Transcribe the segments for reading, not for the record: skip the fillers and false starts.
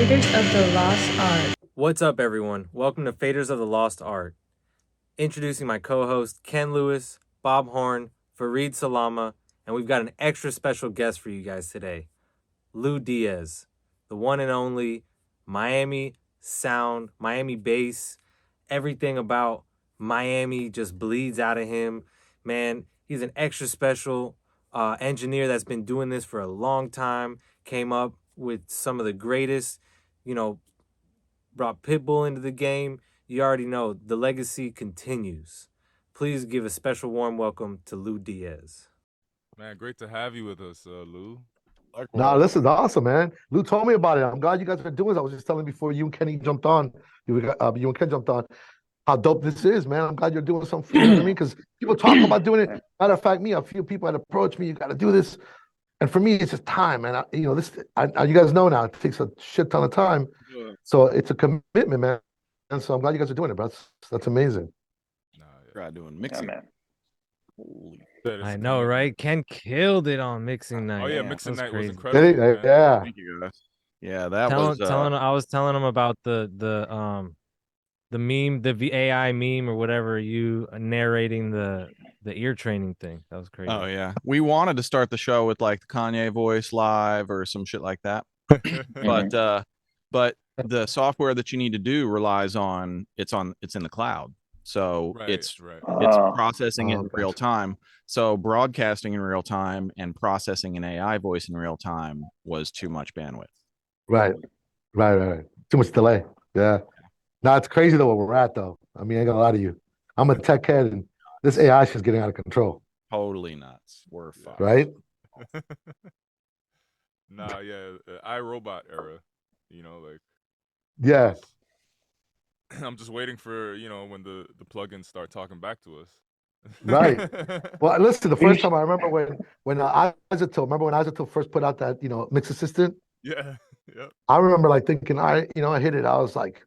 Faders of the Lost Art. What's up, everyone? Welcome to Faders of the Lost Art. Introducing my co-host, Ken Lewis, Bob Horn, Fareed Salamah, and we've got an extra special guest for you guys today, Lu Diaz, the one and only Miami sound, Miami bass, everything about Miami just bleeds out of him. Man, he's an extra special engineer that's been doing this for a long time, came up with some of the greatest, brought Pitbull into the game. You already know the legacy continues. Please give a special warm welcome to Lu Diaz. Man, great to have you with us, Lou. No, this is awesome, man. Lou told me about it. I'm glad you guys are doing this. I was just telling before you and Kenny jumped on, you and Ken jumped on, how dope this is, man. I'm glad you're doing something. You know what I mean? Because people talk about doing it. Matter of fact, a few people had approached me. You got to do this, and for me, it's just time, man. You guys know now. It takes a shit ton of time, so it's a commitment, man. And so I'm glad you guys are doing it, bro. That's amazing. Try doing mixing. Yeah, man. Holy. I know, right? Ken killed it on mixing night. Oh yeah, Man, mixing night crazy. was incredible. Yeah. Thank you guys. Yeah, that I was telling him about the meme, the AI meme or whatever, you narrating the ear training thing. That was crazy. Oh yeah, we wanted to start the show with like the Kanye voice live or some shit like that, but the software that you need to do relies on it's in the cloud, so it's processing it in real time. So broadcasting in real time and processing an AI voice in real time was too much bandwidth. Right. Too much delay. Yeah. No, it's crazy though where we're at though. I mean, I ain't gonna lie to you. I'm a tech head and this AI shit's getting out of control. Totally nuts. We're fucked. Right? Nah, yeah, iRobot era. Yeah. I'm just waiting for when the plugins start talking back to us. Right. Well, listen, the first time I remember when Isotope first put out that Mix Assistant. Yeah. I remember like thinking, I hit it. I was like,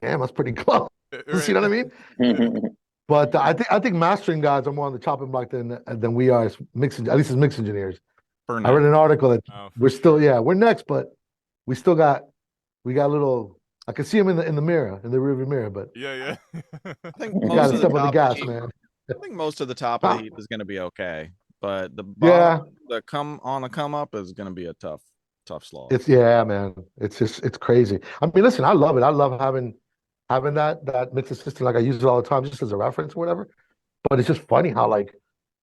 damn, that's pretty close. Right. You know what I mean? But I think mastering guys are more on the chopping block than we are as at least as mix engineers. I read an article that we're next, but we got a little. I can see him in the mirror, in the rearview mirror, but yeah. I think you got to step on the gas, man. I think most of the top of the heap is going to be okay, but the come up is going to be a tough slog. Man. It's crazy. I mean, listen, I love it. I love having that mix assistant. Like I use it all the time, just as a reference or whatever. But it's just funny how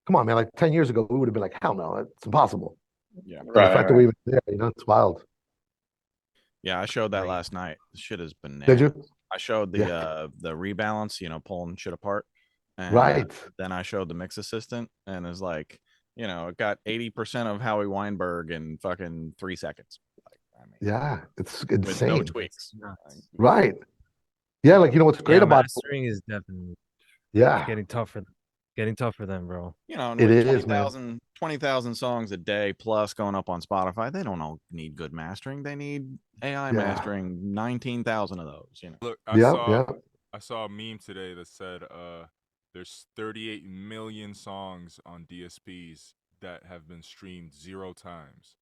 come on, man. Like 10 years ago, we would have been like, hell no, it's impossible. Yeah, the fact that we were there, it's wild. Yeah, I showed that last night. The shit is bananas. Did you? I showed the rebalance, pulling shit apart. And right. Then I showed the mix assistant, and it's like, it got 80% of Howie Weinberg in fucking 3 seconds. Yeah, it's insane. With no tweaks. Right. Yeah, what's great about mastering is definitely getting tougher for them, bro. It is 20,000 songs a day plus going up on Spotify. They don't all need good mastering. They need AI mastering 19,000 of those. Look, I saw a meme today that said there's 38 million songs on DSPs that have been streamed 0 times.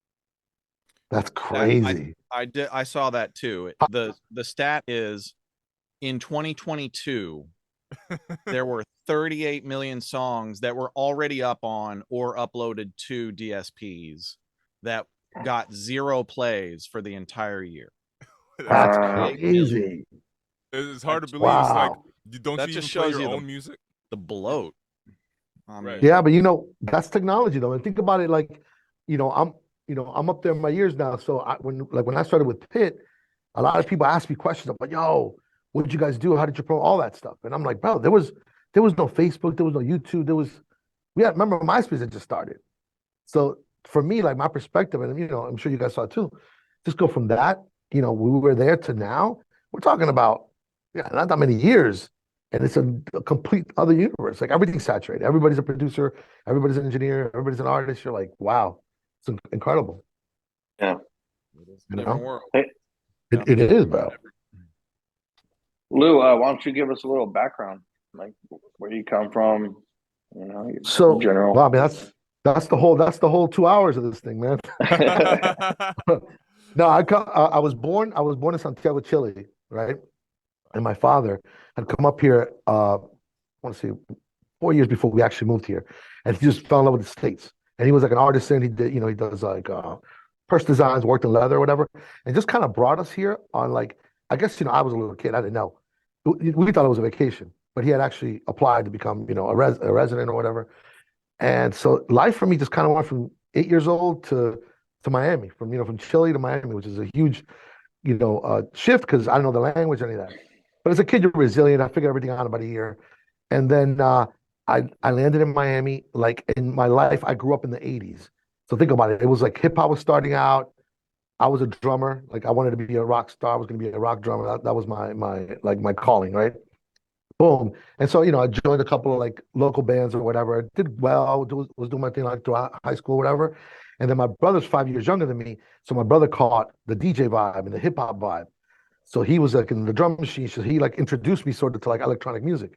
That's crazy. I saw that too. The stat is in 2022 there were 38 million songs that were already up on or uploaded to DSPs that got 0 plays for the entire year. That's crazy. It's hard to believe. Wow. It's like, don't you even play your own music? The bloat. Right. Yeah, but that's technology though. And think about it, I'm up there in my years now. So when I started with Pitt, a lot of people ask me questions about, yo, what did you guys do? How did you promote all that stuff? And I'm like, bro, there was no Facebook, there was no YouTube, remember MySpace had just started. So for me, like my perspective, and I'm sure you guys saw it too, just go from that, we were there to now, we're talking about not that many years. And it's a complete other universe. Like everything's saturated. Everybody's a producer, everybody's an engineer, everybody's an artist. You're like, wow, it's incredible. Yeah. Different world. It is, bro. Lou, why don't you give us a little background, like where you come from, so general. Well, I mean, that's the whole 2 hours of this thing, man. No, I was born in Santiago, Chile, right? And my father had come up here. I want to say 4 years before we actually moved here, and he just fell in love with the States. And he was like an artisan. He did, he does like purse designs, worked in leather or whatever, and just kind of brought us here on like, I guess, I was a little kid, I didn't know. We thought it was a vacation, but he had actually applied to become, a resident or whatever. And so life for me just kind of went from 8 years old to Miami, from Chile to Miami, which is a huge, shift because I don't know the language or any of that. But as a kid, you're resilient. I figured everything out in about a year. And then I landed in Miami. Like in my life, I grew up in the 80s. So think about it. It was like hip hop was starting out. I was a drummer. Like I wanted to be a rock star. I was going to be a rock drummer. That was my calling, right? Boom. And so, I joined a couple of like local bands or whatever. I did well, was doing my thing like throughout high school, whatever. And then my brother's 5 years younger than me. So my brother caught the DJ vibe and the hip hop vibe. So he was like in the drum machine. So he like introduced me sort of to like electronic music.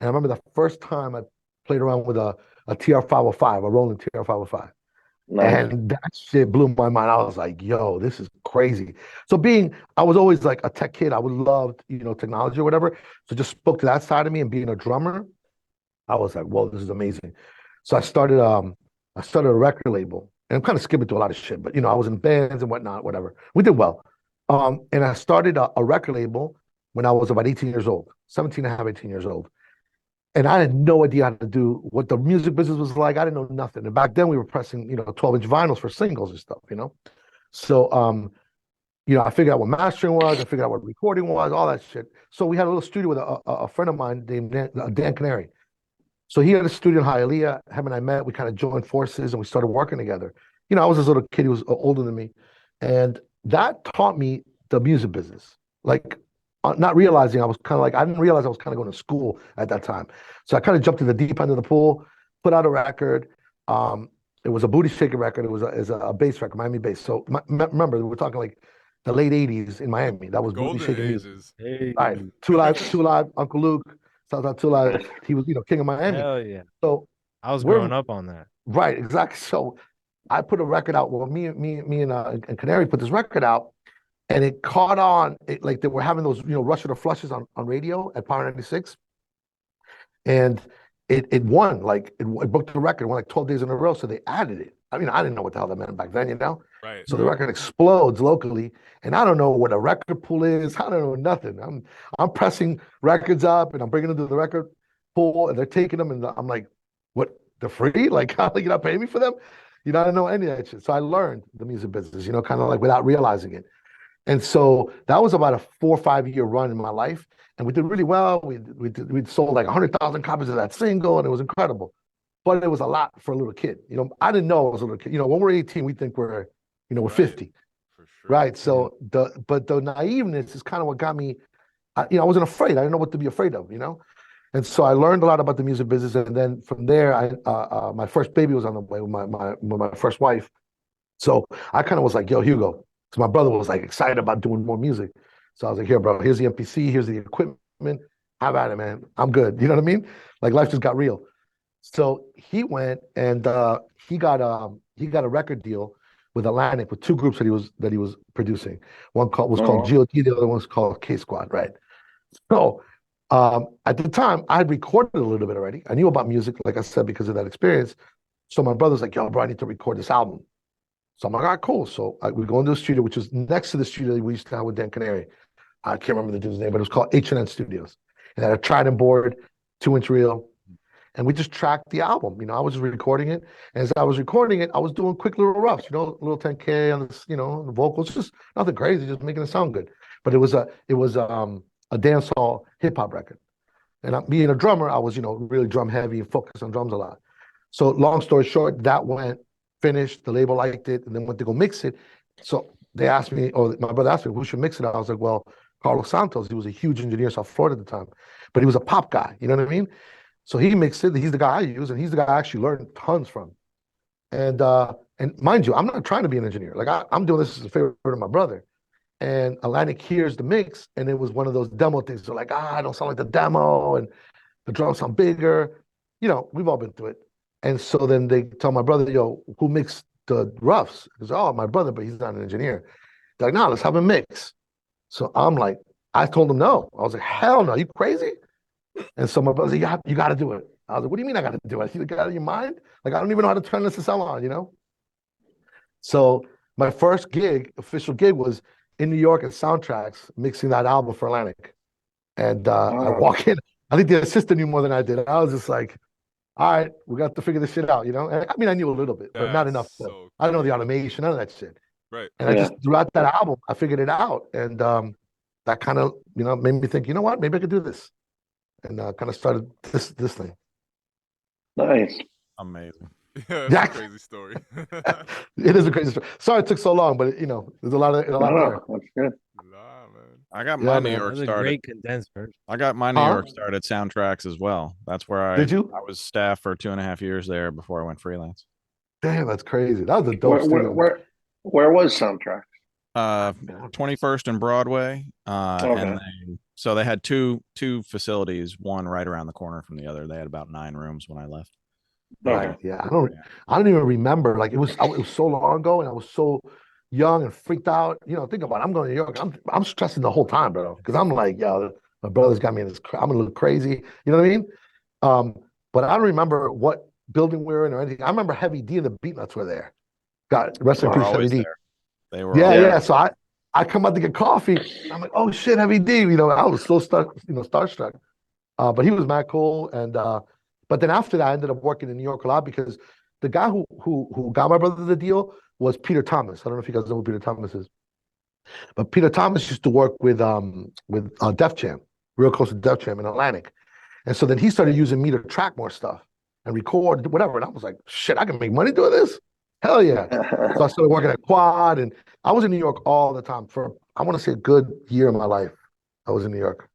And I remember the first time I played around with a TR-505, a Roland TR-505. Nice. And that shit blew my mind. I was like, yo, this is crazy. So I was always like a tech kid. I would love, technology or whatever. So just spoke to that side of me, and being a drummer, I was like, whoa, this is amazing. So I started a record label, and I'm kind of skipping through a lot of shit, but I was in bands and whatnot, whatever. We did well. And I started a record label when I was about 18 years old, 17 and a half, 18 years old. And I had no idea how to do what the music business was like. I didn't know nothing. And back then we were pressing, 12-inch vinyls for singles and stuff. So, I figured out what mastering was. I figured out what recording was, all that shit. So we had a little studio with a friend of mine named Dan Canary. So he had a studio in Hialeah. Him and I met. We kind of joined forces and we started working together. I was this little kid who was older than me. And that taught me the music business. Like, not realizing I didn't realize I was kind of going to school at that time. So I kind of jumped in the deep end of the pool, put out a record. It was a booty shaker record. It was a bass record, Miami bass. So remember, we're talking like the late 80s in Miami. That was booty Golden shaking music. ages. Hey. Right. Two Live, Uncle Luke, shout out Two Live. He was, king of Miami. Hell yeah. So I was we're growing up on that. right, exactly. So I put a record out. Well, me and Canary put this record out, and it caught on. Like they were having those, Rush of the Flushes on radio at Power 96, and it won. Like it broke the record. It won like 12 days in a row. So they added it. I mean, I didn't know what the hell that meant back then. Right. So the record explodes locally, and I don't know what a record pool is. I don't know nothing. I'm pressing records up, and I'm bringing them to the record pool, and they're taking them, and I'm like, what? They're free? Like, how you're not paying me for them? I don't know any of that shit. So I learned the music business, kind of like without realizing it. And so that was about a 4 or 5 year run in my life, and we did really well. We sold like 100,000 copies of that single, and it was incredible. But it was a lot for a little kid. I didn't know I was a little kid. When we're 18, we think we're Right. 50, For sure. right? So the naiveness is kind of what got me. I wasn't afraid. I didn't know what to be afraid of. And so I learned a lot about the music business, and then from there, my first baby was on the way with my first wife. So I kind of was like, "Yo, Hugo," because my brother was like excited about doing more music. So I was like, "Here, bro. Here's the MPC. Here's the equipment. How about it, man? I'm good." You know what I mean? Like life just got real. So he went and he got a record deal with Atlantic with two groups that he was producing. One was called GOT, the other one was called K Squad, right? So at the time, I had recorded a little bit already. I knew about music, like I said, because of that experience. So my brother's like, "Yo, bro, I need to record this album." So I'm like, "All right, cool." So we go into a studio, which was next to the studio that we used to have with Dan Canary. I can't remember the dude's name, but it was called H&N Studios. And had a Trident board, 2-inch reel, and we just tracked the album. I was just recording it. And as I was recording it, I was doing quick little roughs, little 10K on this, the vocals, just nothing crazy, just making it sound good. But it was a dancehall hip hop record. And being a drummer, I was, really drum heavy and focused on drums a lot. So long story short, that went, finished, the label liked it, and then went to go mix it. So they asked me, or my brother asked me, who should mix it? I was like, well, Carlos Santos. He was a huge engineer in South Florida at the time, but he was a pop guy. You know what I mean? So he mixed it. He's the guy I use, and he's the guy I actually learned tons from. And mind you, I'm not trying to be an engineer. Like I'm doing this as a favor to my brother. And Atlantic hears the mix, and it was one of those demo things. They're like, I don't sound like the demo, and the drums sound bigger. We've all been through it. And so then they tell my brother, "Yo, who mixed the roughs?" He goes, "Oh, my brother, but he's not an engineer." They're like, no, let's have a mix. So I'm like, I told them no. I was like, hell no, you crazy? And so my brother said, you got to do it. I was like, what do you mean I got to do it? You got out of your mind? Like, I don't even know how to turn this to Salamah, you know? So my first gig, official gig, was in New York at Soundtracks, mixing that album for Atlantic. And I walk in. I think the assistant knew more than I did. I was just like, all right, we got to figure this shit out, you know? And I mean, I knew a little bit, but not enough. I don't know the automation, none of that shit. Right. And I just, throughout that album, I figured it out. And that kind of, you know, made me think, you know what, maybe I could do this. And kind of started this thing. Nice. Amazing. Yeah, that's a crazy story. It is a crazy story. Sorry it took so long, but, you know, there's a lot there. That's good. Nah, man. I got my New York That's start. a great condensed version. I got my New York start at Soundtracks as well. That's where I Did you? I was staff for 2.5 years there before I went freelance. Damn, that's crazy. That was a dope studio. Where was Soundtrack? 21st and Broadway. Okay. And so they had two facilities, one right around the corner from the other. They had about 9 rooms when I left. Right. Yeah. I don't even remember. Like it was so long ago, and I was so young and freaked out. You know, think about it. I'm going to New York. I'm stressing the whole time, bro. Because I'm like, yo, my brother's got me in this. I'm gonna look crazy. You know what I mean? But I don't remember what building we were in or anything. I remember Heavy D and the Beatnuts were there. God, rest in peace, Heavy D. They were. Yeah. So I come out to get coffee. I'm like, oh shit, Heavy D. You know, I was so starstruck. But he was mad cool. And but then after that, I ended up working in New York a lot because the guy who got my brother the deal was Peter Thomas. I don't know if you guys know who Peter Thomas is. But Peter Thomas used to work with Def Jam, real close to Def Jam in Atlantic. And so then he started using me to track more stuff and record whatever. And I was like, shit, I can make money doing this? Hell yeah. So I started working at Quad, and I was in New York all the time for, I want to say, a good year of my life. I was in New York.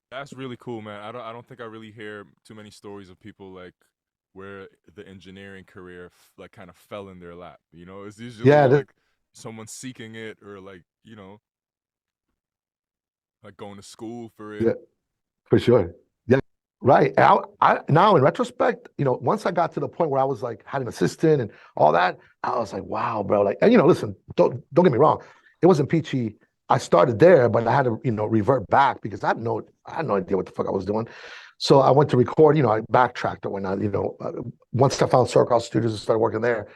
That's really cool, man. I don't think I really hear too many stories of people like where the engineering career like kind of fell in their lap. You know, it's usually like someone seeking it or like, you know, like going to school for it. Yeah, for sure. Yeah, right. I now in retrospect, you know, once I got to the point where I was like had an assistant and all that, I was like, wow, bro. Like, and you know, listen, don't get me wrong, it wasn't peachy. I started there, but I had to, you know, revert back because I had no idea what the fuck I was doing. So I went to record, you know, I backtracked or whatnot, you know, once I found Circle Studios and started working there.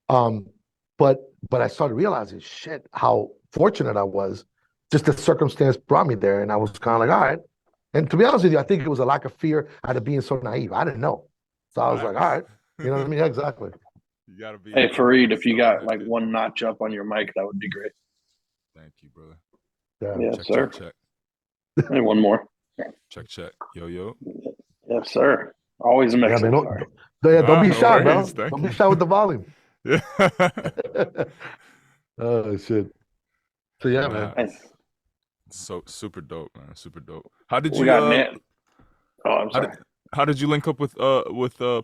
But I started realizing, shit, how fortunate I was. Just the circumstance brought me there. And I was kind of like, all right. And to be honest with you, I think it was a lack of fear out of being so naive. I didn't know. So I was like, all right. You know what I mean? Yeah, exactly. You gotta be. Hey, Fareed, if you got like one notch up on your mic, that would be great. Thank you, brother. Yeah, yes, sir. Check. Hey, one more. Check. Yo. Yes, sir. Always a mix. Yeah, don't be shy, bro. Don't be shy with the volume. Yeah. Oh shit. So yeah, man. Nice. So super dope, man. Super dope. How did We you? got I'm sorry. How did you link up with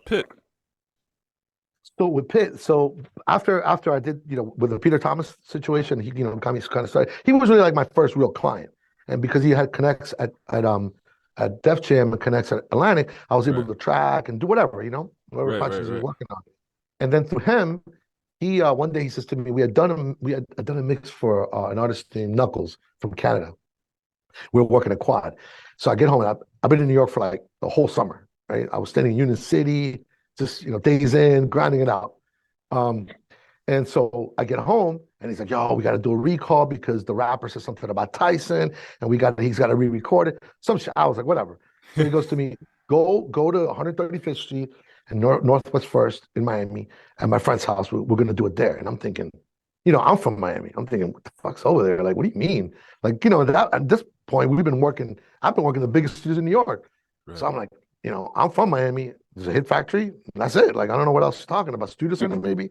Pitt? So with Pitt, so after I did, you know, with the Peter Thomas situation, he, you know, got me kind of started. He was really like my first real client, and because he had connects at Def Jam and connects at Atlantic, I was able to track and do whatever, you know, whatever projects he was working on. And then through him, he one day he says to me, we had done a mix for an artist named Knuckles from Canada. We were working at Quad, so I get home and I've been in New York for like the whole summer, right? I was staying in Union City. Just, you know, days in, grinding it out. And so I get home and he's like, yo, we got to do a recall because the rapper said something about Tyson and he's got to re-record it. Some shit. I was like, whatever. So he goes to me, go to 135th Street and Northwest First in Miami at my friend's house. We're going to do it there. And I'm thinking, you know, I'm from Miami. I'm thinking, what the fuck's over there? Like, what do you mean? Like, you know, at this point, I've been working the biggest studios in New York. Right. So I'm like, you know, I'm from Miami. There's a hit factory. That's it. Like, I don't know what else he's talking about. Studio Center, maybe.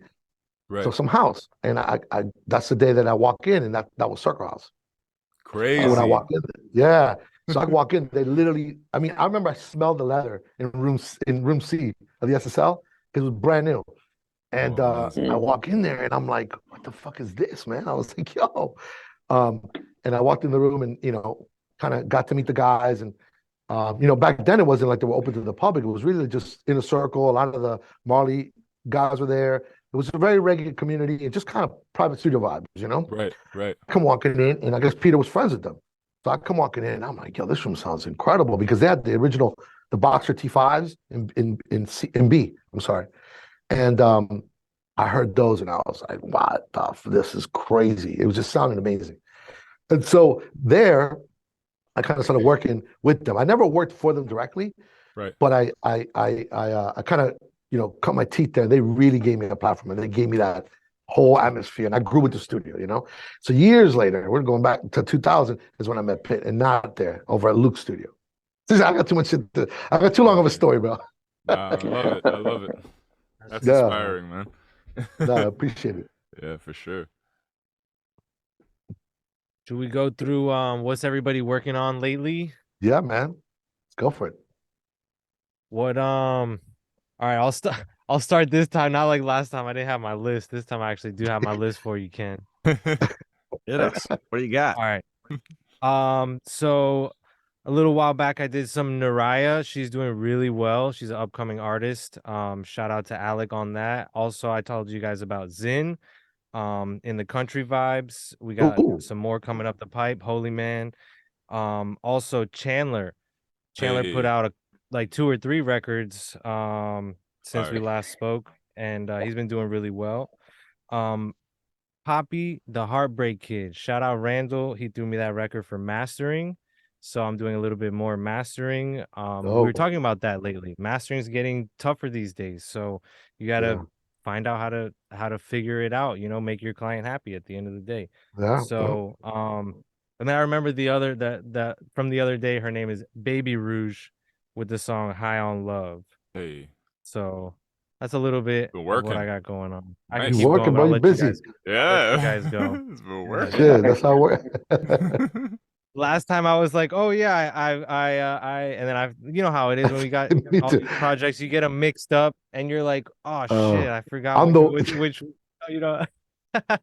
Right. So some house. And I that's the day that I walk in, and that was Circle House. Crazy. So when I walk in, yeah. So I walk in, they literally, I mean, I remember I smelled the leather in room C of the SSL because it was brand new. And I walk in there and I'm like, what the fuck is this, man? I was like, yo. And I walked in the room and, you know, kind of got to meet the guys. And, you know, back then it wasn't like they were open to the public. It was really just in a circle. A lot of the Marley guys were there. It was a very reggae community and just kind of private studio vibes, you know? Right, right. I come walking in, and I guess Peter was friends with them. So I come walking in, and I'm like, yo, this room sounds incredible because they had the original, the Boxer T5s in B. I'm sorry. And I heard those, and I was like, what this is crazy. It was just sounding amazing. And so there, I kind of started working with them. I never worked for them directly, Right. but I kind of, you know, cut my teeth there. They really gave me a platform, and they gave me that whole atmosphere, and I grew with the studio, you know. So years later, we're going back to 2000 is when I met Pitt, and not there over at Luke's studio. I got too much shit. I got too long of a story, bro. Nah, I love it. I love it. That's inspiring, man. No, I appreciate it. Yeah, for sure. Should we go through what's everybody working on lately? Yeah, man. Let's go for it. What all right, I'll start this time. Not like last time I didn't have my list. This time I actually do have my list for you, Ken. It is. What do you got? All right. So a little while back I did some Naraya. She's doing really well. She's an upcoming artist. Shout out to Alec on that. Also, I told you guys about Zin. In the country vibes. We got some more coming up the pipe, Holy Man. Also Chandler put out like 2 or 3 records since we last spoke, and he's been doing really well. Poppy, the Heartbreak Kid, shout out Randall. He threw me that record for mastering, so I'm doing a little bit more mastering. We were talking about that lately. Mastering is getting tougher these days, so you gotta find out how to figure it out, you know, make your client happy at the end of the day. So and then I remember the other that from the other day, her name is Baby Rouge with the song High on Love. Hey, so that's a little bit of what I got going on. I can Nice. keep Working, going, bro. but You busy. yeah. you guys go. It's been working. Yeah, that's how it works. Last time I was like, oh yeah, I and then you know how it is when we got Me all too. these projects, you get them mixed up and you're like, oh shit, I forgot I'm which you know.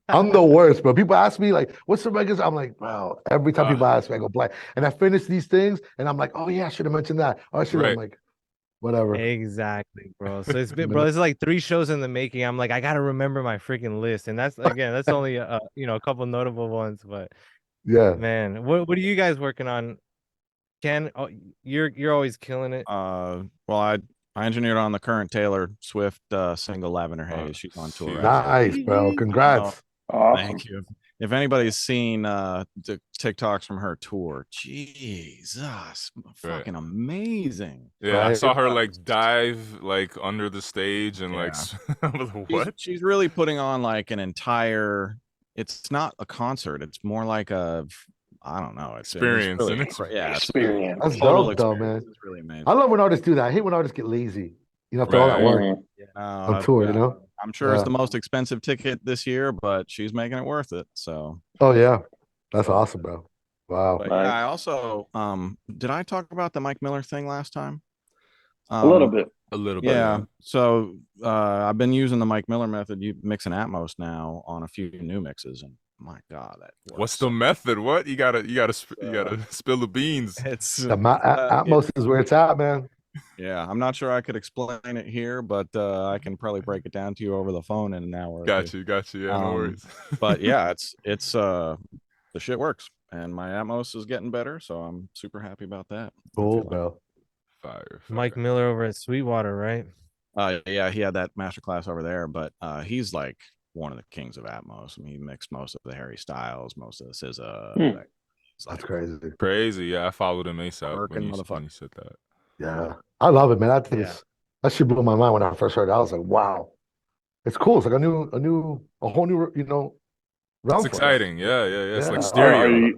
I'm the worst, bro. People ask me like, "What's the records?" I'm like, "Wow." Every time people ask me, I go blank, and I finish these things, and I'm like, "Oh yeah, I should have mentioned that." Or I should have. I'm like, whatever. Exactly, bro. So it's been, bro. It's like 3 shows in the making. I'm like, I gotta remember my freaking list, and that's only a couple notable ones, but yeah, man, what are you guys working on? Ken, you're always killing it. Well, I engineered on the current Taylor Swift single Lavender Haze. She's on tour. Nice, bro. Congrats. Awesome. Thank you. If anybody's seen the TikToks from her tour, Jesus, fucking amazing. Yeah, I saw her like dive like under the stage and like what? She's really putting on like an entire. It's not a concert. It's more like a. I don't know. Experience. It's really, Experience. That's total dope, though, experience. man. It's really amazing. I love when artists do that. I hate when artists get lazy. You know, after all that work on tour, you know. I'm sure it's the most expensive ticket this year, but she's making it worth it. So. Oh yeah, that's awesome, bro. Wow. But, yeah, I also did I talk about the Mike Miller thing last time? A little bit. A little bit. Yeah. So I've been using the Mike Miller method, mixing Atmos now on a few new mixes, and my God, that works. What's the method? What you gotta spill the beans. It's Atmos is where it's at, man. Yeah, I'm not sure I could explain it here, but I can probably break it down to you over the phone in an hour. Got you. Yeah, no worries. But yeah, it's the shit works, and my Atmos is getting better, so I'm super happy about that. Cool, bro. Fire. Mike Miller over at Sweetwater, right? Yeah, he had that masterclass over there, but he's like one of the kings of Atmos. I mean, he mixed most of the Harry Styles, most of the SZA. That's crazy. Crazy. Yeah, I followed him ASAP when he said that. Yeah, I love it, man. I think that shit blew my mind when I first heard it. I was like, wow, it's cool. It's like a whole new, you know, realm. It's exciting. Yeah. It's like stereo.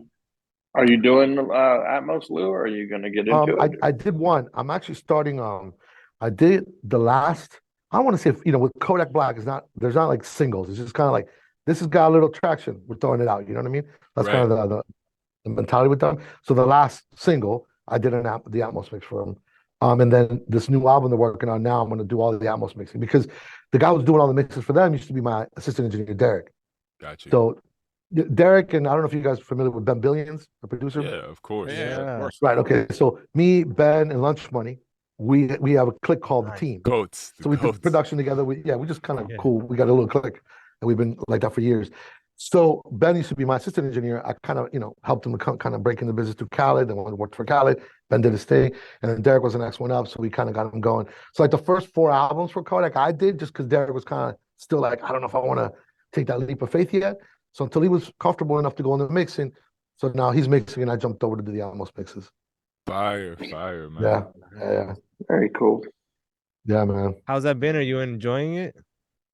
Are you doing Atmos, Lou, or are you gonna get into it? I did one. I'm actually starting. I did the last. I want to say, you know, with Kodak Black, there's not like singles. It's just kind of like this has got a little traction. We're throwing it out. You know what I mean? That's kind of the mentality with them. So the last single, I did the Atmos mix for them. And then this new album they're working on now, I'm going to do all the Atmos mixing because the guy who's doing all the mixes for them used to be my assistant engineer, Derek. Got you. So Derek, and I don't know if you guys are familiar with Ben Billions, the producer. Yeah, of course. Yeah, of course. Right. Okay. So me, Ben, and Lunch Money, we have a clique called the team. Goats. So we did production together. We just kind of cool. We got a little clique, and we've been like that for years. So Ben used to be my assistant engineer. I kind of, helped him kind of break into business through Khaled, and worked for Khaled. Ben did his thing, and then Derek was the next one up. So we kind of got him going. So like the first 4 albums for Kodak, I did just because Derek was kind of still like, I don't know if I want to take that leap of faith yet. So until he was comfortable enough to go into mixing, so now he's mixing, and I jumped over to do the Atmos mixes. Fire, man. Yeah. Very cool. Yeah, man. How's that been? Are you enjoying it?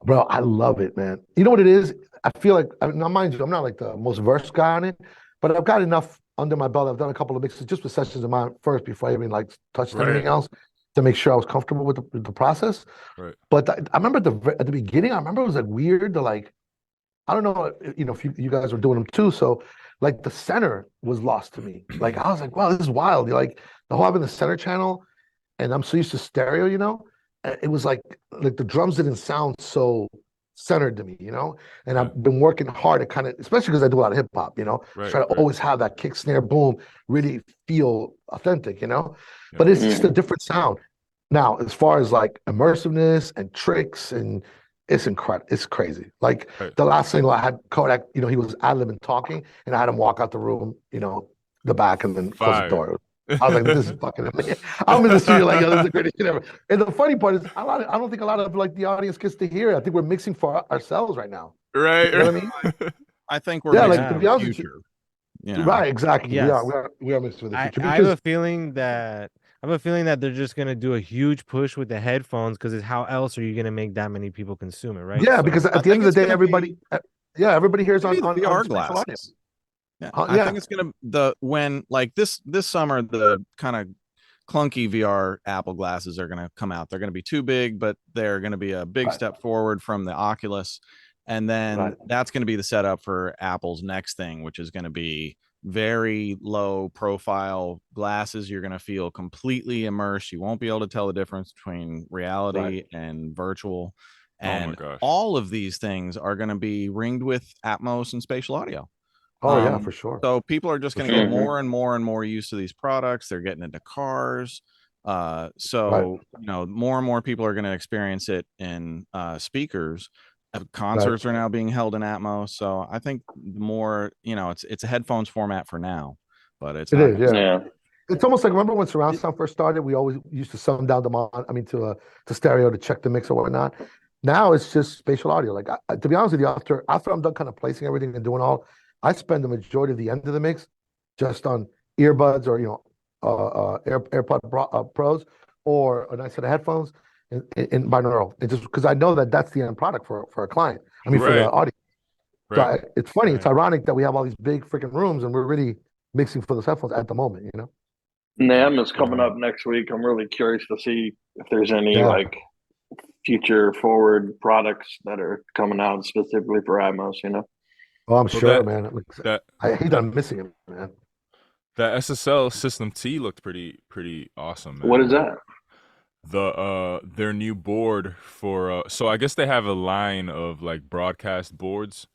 Bro, I love it, man. You know what it is? I feel like, now mind you, I'm not like the most versed guy on it, but I've got enough under my belt. I've done a couple of mixes just with sessions of mine first before I even like touched anything else to make sure I was comfortable with the process. Right. But I remember at the beginning, I remember it was like weird to like, I don't know, if you guys were doing them too. So like the center was lost to me. Like I was like, wow, this is wild. You're like the whole having the center channel, and I'm so used to stereo, it was like the drums didn't sound so centered to me, and I've been working hard to kind of, especially because I do a lot of hip hop, try to always have that kick, snare, boom, really feel authentic, but it's just a different sound. Now, as far as like immersiveness and tricks, and it's incredible, it's crazy. Like the last single I had Kodak, he was ad-libbing talking, and I had him walk out the room, the back, and then close the door. I was like, this is fucking amazing. I'm in the studio like, yo, this is the greatest shit ever. And the funny part is, I don't think a lot of like the audience gets to hear it. I think we're mixing for ourselves right now. Right. You know what I mean? I think we're mixing to for be the honest future. Right, exactly. Yes. We are mixing for the future. I have a feeling that they're just gonna do a huge push with the headphones, because how else are you gonna make that many people consume it, right? Yeah, because at the end of the day, everybody hears on VR glasses. Yeah, I think it's gonna when like this summer, the kind of clunky VR Apple glasses are gonna come out. They're gonna be too big, but they're gonna be a big step forward from the Oculus, and then that's gonna be the setup for Apple's next thing, which is gonna be very low profile glasses. You're gonna feel completely immersed. You won't be able to tell the difference between reality and virtual. And all of these things are gonna be ringed with Atmos and spatial audio. Oh yeah, for sure. So people are just going to get more and more and more used to these products. They're getting into cars. So more and more people are going to experience it in speakers. Concerts are now being held in Atmos. So I think the more, it's a headphones format for now, but it is. Yeah. It's almost like, remember when surround sound first started? We always used to sum down to stereo to check the mix or whatnot. Now it's just spatial audio. Like to be honest with you, after I'm done kind of placing everything and doing all, I spend the majority of the end of the mix just on earbuds or AirPod Pros or a nice set of headphones in binaural. It just because I know that's the end product for a client. I mean for the audience. So it's funny. It's ironic that we have all these big freaking rooms and we're really mixing for those headphones at the moment. NAMM is coming up next week. I'm really curious to see if there's any like future forward products that are coming out specifically for Atmos. Oh, I'm sure, man. I hate that I'm missing him, man. That SSL System T looked pretty awesome, man. What is that? Their new board for so I guess they have a line of like broadcast boards.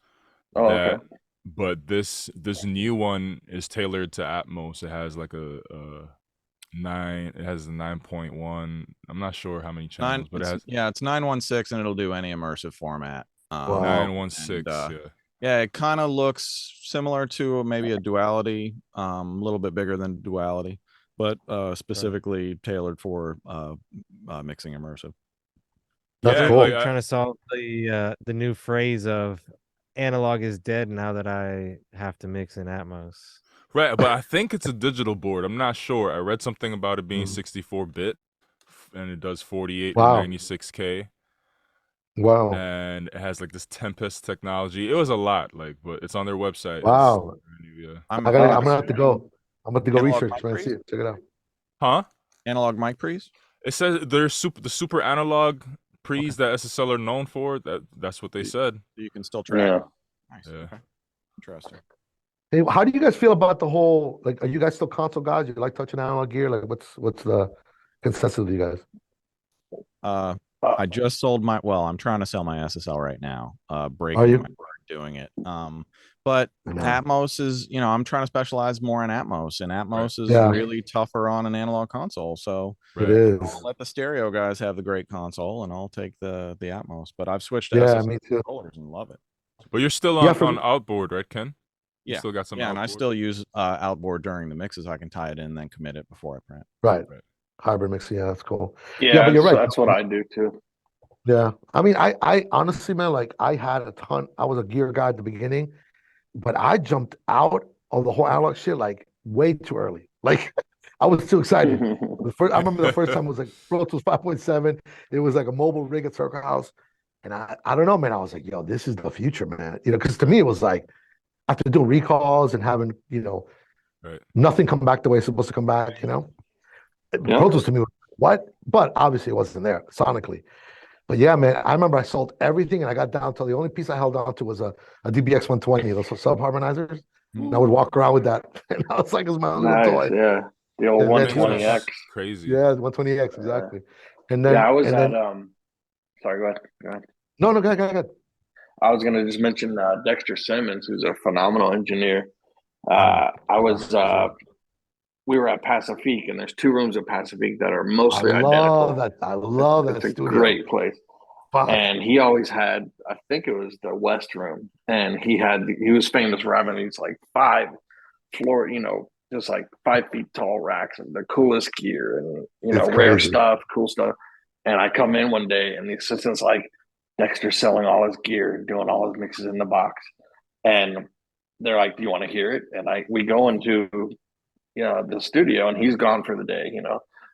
Oh, okay. But this new one is tailored to Atmos. It has like a 9.1. I'm not sure how many channels, but it's 916, and it'll do any immersive format. 916, Yeah, it kind of looks similar to maybe a Duality, a little bit bigger than Duality, but specifically tailored for mixing immersive. That's cool. Like, trying to solve the new phrase of analog is dead now that I have to mix in Atmos. Right, but I think it's a digital board. I'm not sure. I read something about it being 64-bit, and it does 48 and 96K. Wow. And it has like this Tempest technology. It was a lot, but it's on their website. Wow. I'm gonna have to go. I'm about to go research, man. See it. Check it out. Huh? Analog mic pre's? It says there's the super analog pre's that SSL are known for. That's what they said. You can still track. Yeah. Nice. Yeah. Okay. Interesting. Hey, how do you guys feel about the whole, like, are you guys still console guys? You like touching analog gear? Like, what's the consensus of you guys? I just sold I'm trying to sell my SSL right now. Breaking my word, doing it. But I know. Atmos is, I'm trying to specialize more in Atmos, and Atmos is Yeah. really tougher on an analog console. So It is. I'll let the stereo guys have the great console, and I'll take the Atmos. But I've switched to Yeah, SSL me too. controllers and love it. But you're still Yeah, on, for on me- outboard, right, Ken? You Yeah, still got some and I outboard? still use outboard during the mixes. I can tie it in, then commit it before I print. Right. Right. Hybrid mixing. Yeah, that's cool. Yeah, but you're right. that's what I do too. Yeah. I mean, I honestly, man, like I had a ton. I was a gear guy at the beginning, but I jumped out of the whole analog shit like way too early. Like I was too excited. I remember the first time it was like Pro Tools 5.7. It was like a mobile rig at Circle House. And I don't know, man. I was like, yo, this is the future, man. Because to me it was like after doing recalls and having, Right. nothing come back the way it's supposed to come back, Pro Tools to me was what? But obviously it wasn't there sonically. But yeah, man, I remember I sold everything and I got down to the only piece I held on to was a DBX 120, those sub harmonizers. And I would walk around with that. And I was like, it was my little toy. Yeah. The old And then- 120X. Crazy. Yeah, 120X, exactly. And then Yeah, I was and at then, sorry, go ahead. no, go ahead. I was gonna just mention Dexter Simmons, who's a phenomenal engineer. We were at Pacifique, and there's 2 rooms at Pacifique that are mostly identical. I love that It's a studio. great place. Fuck. And he always had, I think it was the West Room, and he was famous for having these like 5 floor, just like 5 feet tall racks and the coolest gear and It's rare crazy. stuff, cool stuff. And I come in one day, and the assistant's like, Dexter's selling all his gear, doing all his mixes in the box, and they're like, "Do you want to hear it?" And we go into the studio, and he's gone for the day,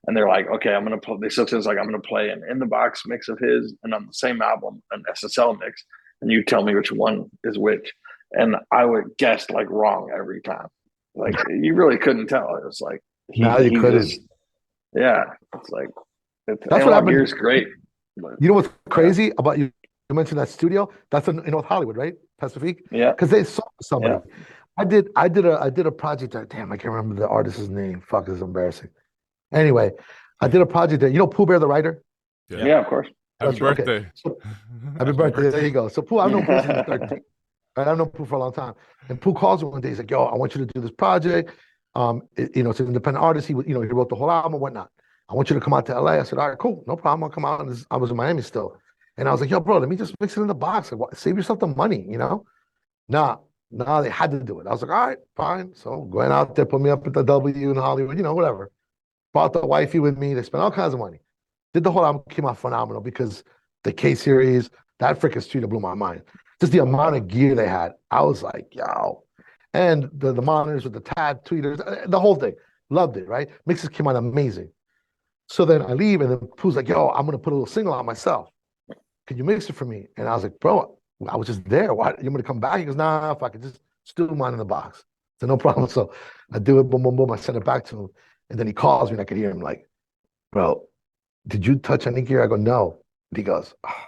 and they're like, okay, I'm gonna play. The assistant's like, I'm gonna play an in the box mix of his, and on the same album, an SSL mix, and you tell me which one is which. And I would guess like wrong every time. Like you really couldn't tell. It was like Now you couldn't. Yeah, it's like That's what happened. Gear's great. But, You know what's crazy about you? You mentioned that studio. That's in North Hollywood, right? Pacifique. yeah, Because they saw somebody. Yeah. I did a project that. Damn, I can't remember the artist's name. Fuck, this is embarrassing. Anyway, I did a project there. You know Pooh Bear the writer? yeah, of course. Happy Okay. birthday. So, happy birthday. There you go. So Pooh, I've known Pooh since the 13th. Right? I've known Pooh for a long time. And Pooh calls me one day. He's like, yo, I want you to do this project. It's an independent artist. He wrote the whole album and whatnot. I want you to come out to LA. I said, all right, cool. No problem. I'll come out. And I was in Miami still. And I was like, yo, bro, let me just mix it in the box. Like, save yourself the money, Nah, they had to do it. I was like, all right, fine. So going out there, put me up at the W in Hollywood, whatever. Brought the wifey with me. They spent all kinds of money. Did the whole album, came out phenomenal because the K series, that freaking studio blew my mind. Just the amount of gear they had. I was like, yo. And the monitors with the tab tweeters, the whole thing. Loved it, right? Mixes came out amazing. So then I leave, and then Pooh's like, yo, I'm going to put a little single out myself. Can you mix it for me? And I was like, bro, I was just there. Why? You want me to come back? He goes, nah, if I could just do mine in the box. So no problem. So I do it, boom, boom, boom. I send it back to him. And then he calls me, and I could hear him like, bro, did you touch any gear? I go, no. And he goes, oh.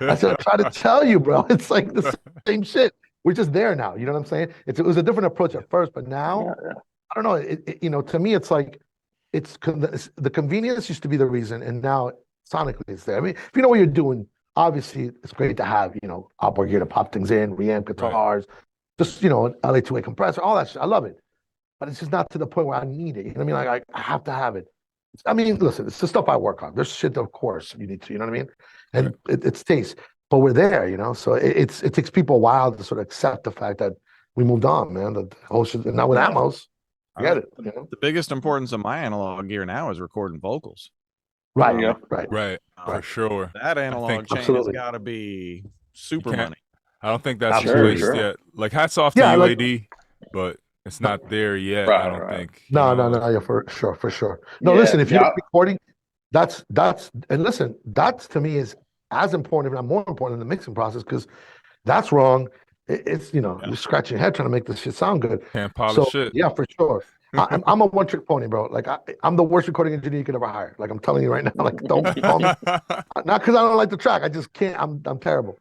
I said, I try to tell you, bro. It's like the same shit. We're just there now. You know what I'm saying? It was a different approach at first, but now, I don't know. To me, it's like, the convenience used to be the reason, and now sonically it's there. I mean, if you know what you're doing, obviously it's great to have, outboard gear to pop things in, reamp guitars, just, LA2A compressor, all that shit. I love it. But it's just not to the point where I need it. You know what I mean? Like I have to have it. I mean, listen, it's the stuff I work on. There's shit, of course, you need to, you know what I mean? And it's taste. But we're there, so it takes people a while to sort of accept the fact that we moved on, man. The whole shit, and now with Atmos, I get it. The biggest importance of my analog gear now is recording vocals. Right. For sure. That analog chain has got to be super money. I don't think that's Absolutely. placed yet. Like hats off to UAD, but it's not there yet. I don't think. No, yeah, for sure. No, listen, if you're recording, that's and listen, that's to me is as important, if not more important, in the mixing process, because that's wrong. It's you're scratching your head trying to make this shit sound good. Can't polish shit. Yeah, for sure. I'm a one-trick pony, bro. Like I'm the worst recording engineer you could ever hire. Like I'm telling you right now. Like don't call me. Not because I don't like the track. I just can't. I'm terrible.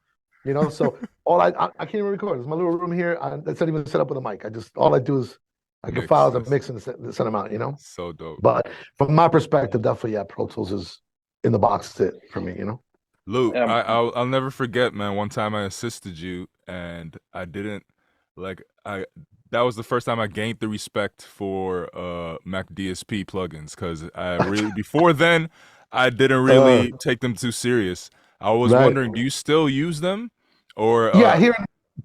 So all I can't even record. It's my little room here. It's not even set up with a mic. All I do is I get files and mix and send them out. So dope. But from my perspective, definitely, yeah, Pro Tools is in the box sit for me. Luke, I'll never forget, man. One time I assisted you, and I didn't like that was the first time I gained the respect for Mac DSP plugins, because I really before then I didn't really take them too serious. I was wondering, do you still use them, or yeah, here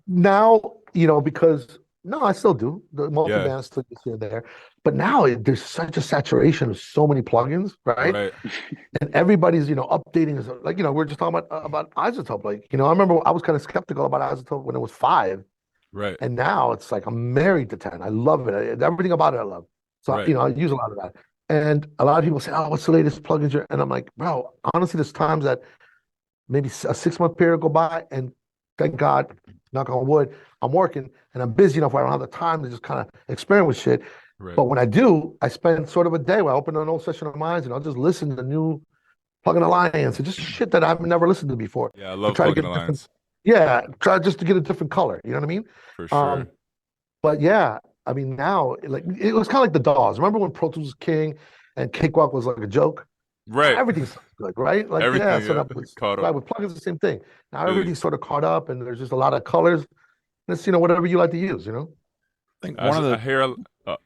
now, because no, I still do the multi-band still gets here and there, but now there's such a saturation of so many plugins, right? And everybody's updating is like we're just talking about Isotope. Like I remember I was kind of skeptical about Isotope when it was 5, right? And now it's like I'm married to 10. I love it. Everything about it I love. So I use a lot of that. And a lot of people say, "Oh, what's the latest plugins?" And I'm like, bro, honestly, there's times that maybe a 6-month period go by, and thank God, knock on wood, I'm working and I'm busy enough where I don't have the time to just kind of experiment with shit. But when I do, I spend sort of a day where I open an old session of mine and I'll just listen to new Plugin Alliance and just shit that I've never listened to before. Yeah, I love Plugin Alliance. Try just to get a different color. You know what I mean? For sure. But yeah, I mean now, like it was kind of like the DAWs. Remember when Pro Tools was king and Cakewalk was like a joke? Right. Everything's good, right? Like everything, so that was caught up. With plugins, the same thing. Now everything's sort of caught up, and there's just a lot of colors. It's whatever you like to use. I think one of the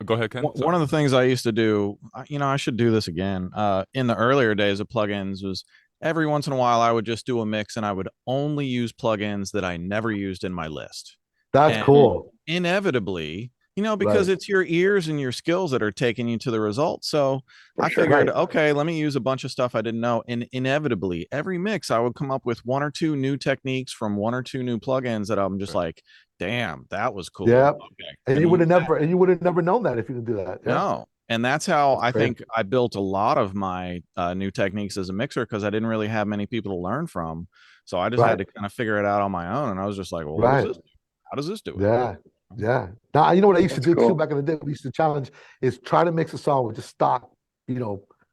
go ahead, Ken. One of the things I used to do, I should do this again. In the earlier days of plugins, was every once in a while I would just do a mix, and I would only use plugins that I never used in my list. That's cool. Inevitably, because it's your ears and your skills that are taking you to the results. So I figured, okay, let me use a bunch of stuff I didn't know. And inevitably, every mix, I would come up with 1 or 2 new techniques from 1 or 2 new plugins that I'm just like, damn, that was cool. Yeah. Okay. And you would have never known that if you didn't do that. Yeah. No. And that's how I think I built a lot of my new techniques as a mixer, because I didn't really have many people to learn from. So I just had to kind of figure it out on my own. And I was just like, well, what does this do? How does this do it? Yeah. Yeah. Now, what I used to do too back in the day, we used to challenge is try to mix a song with just stock,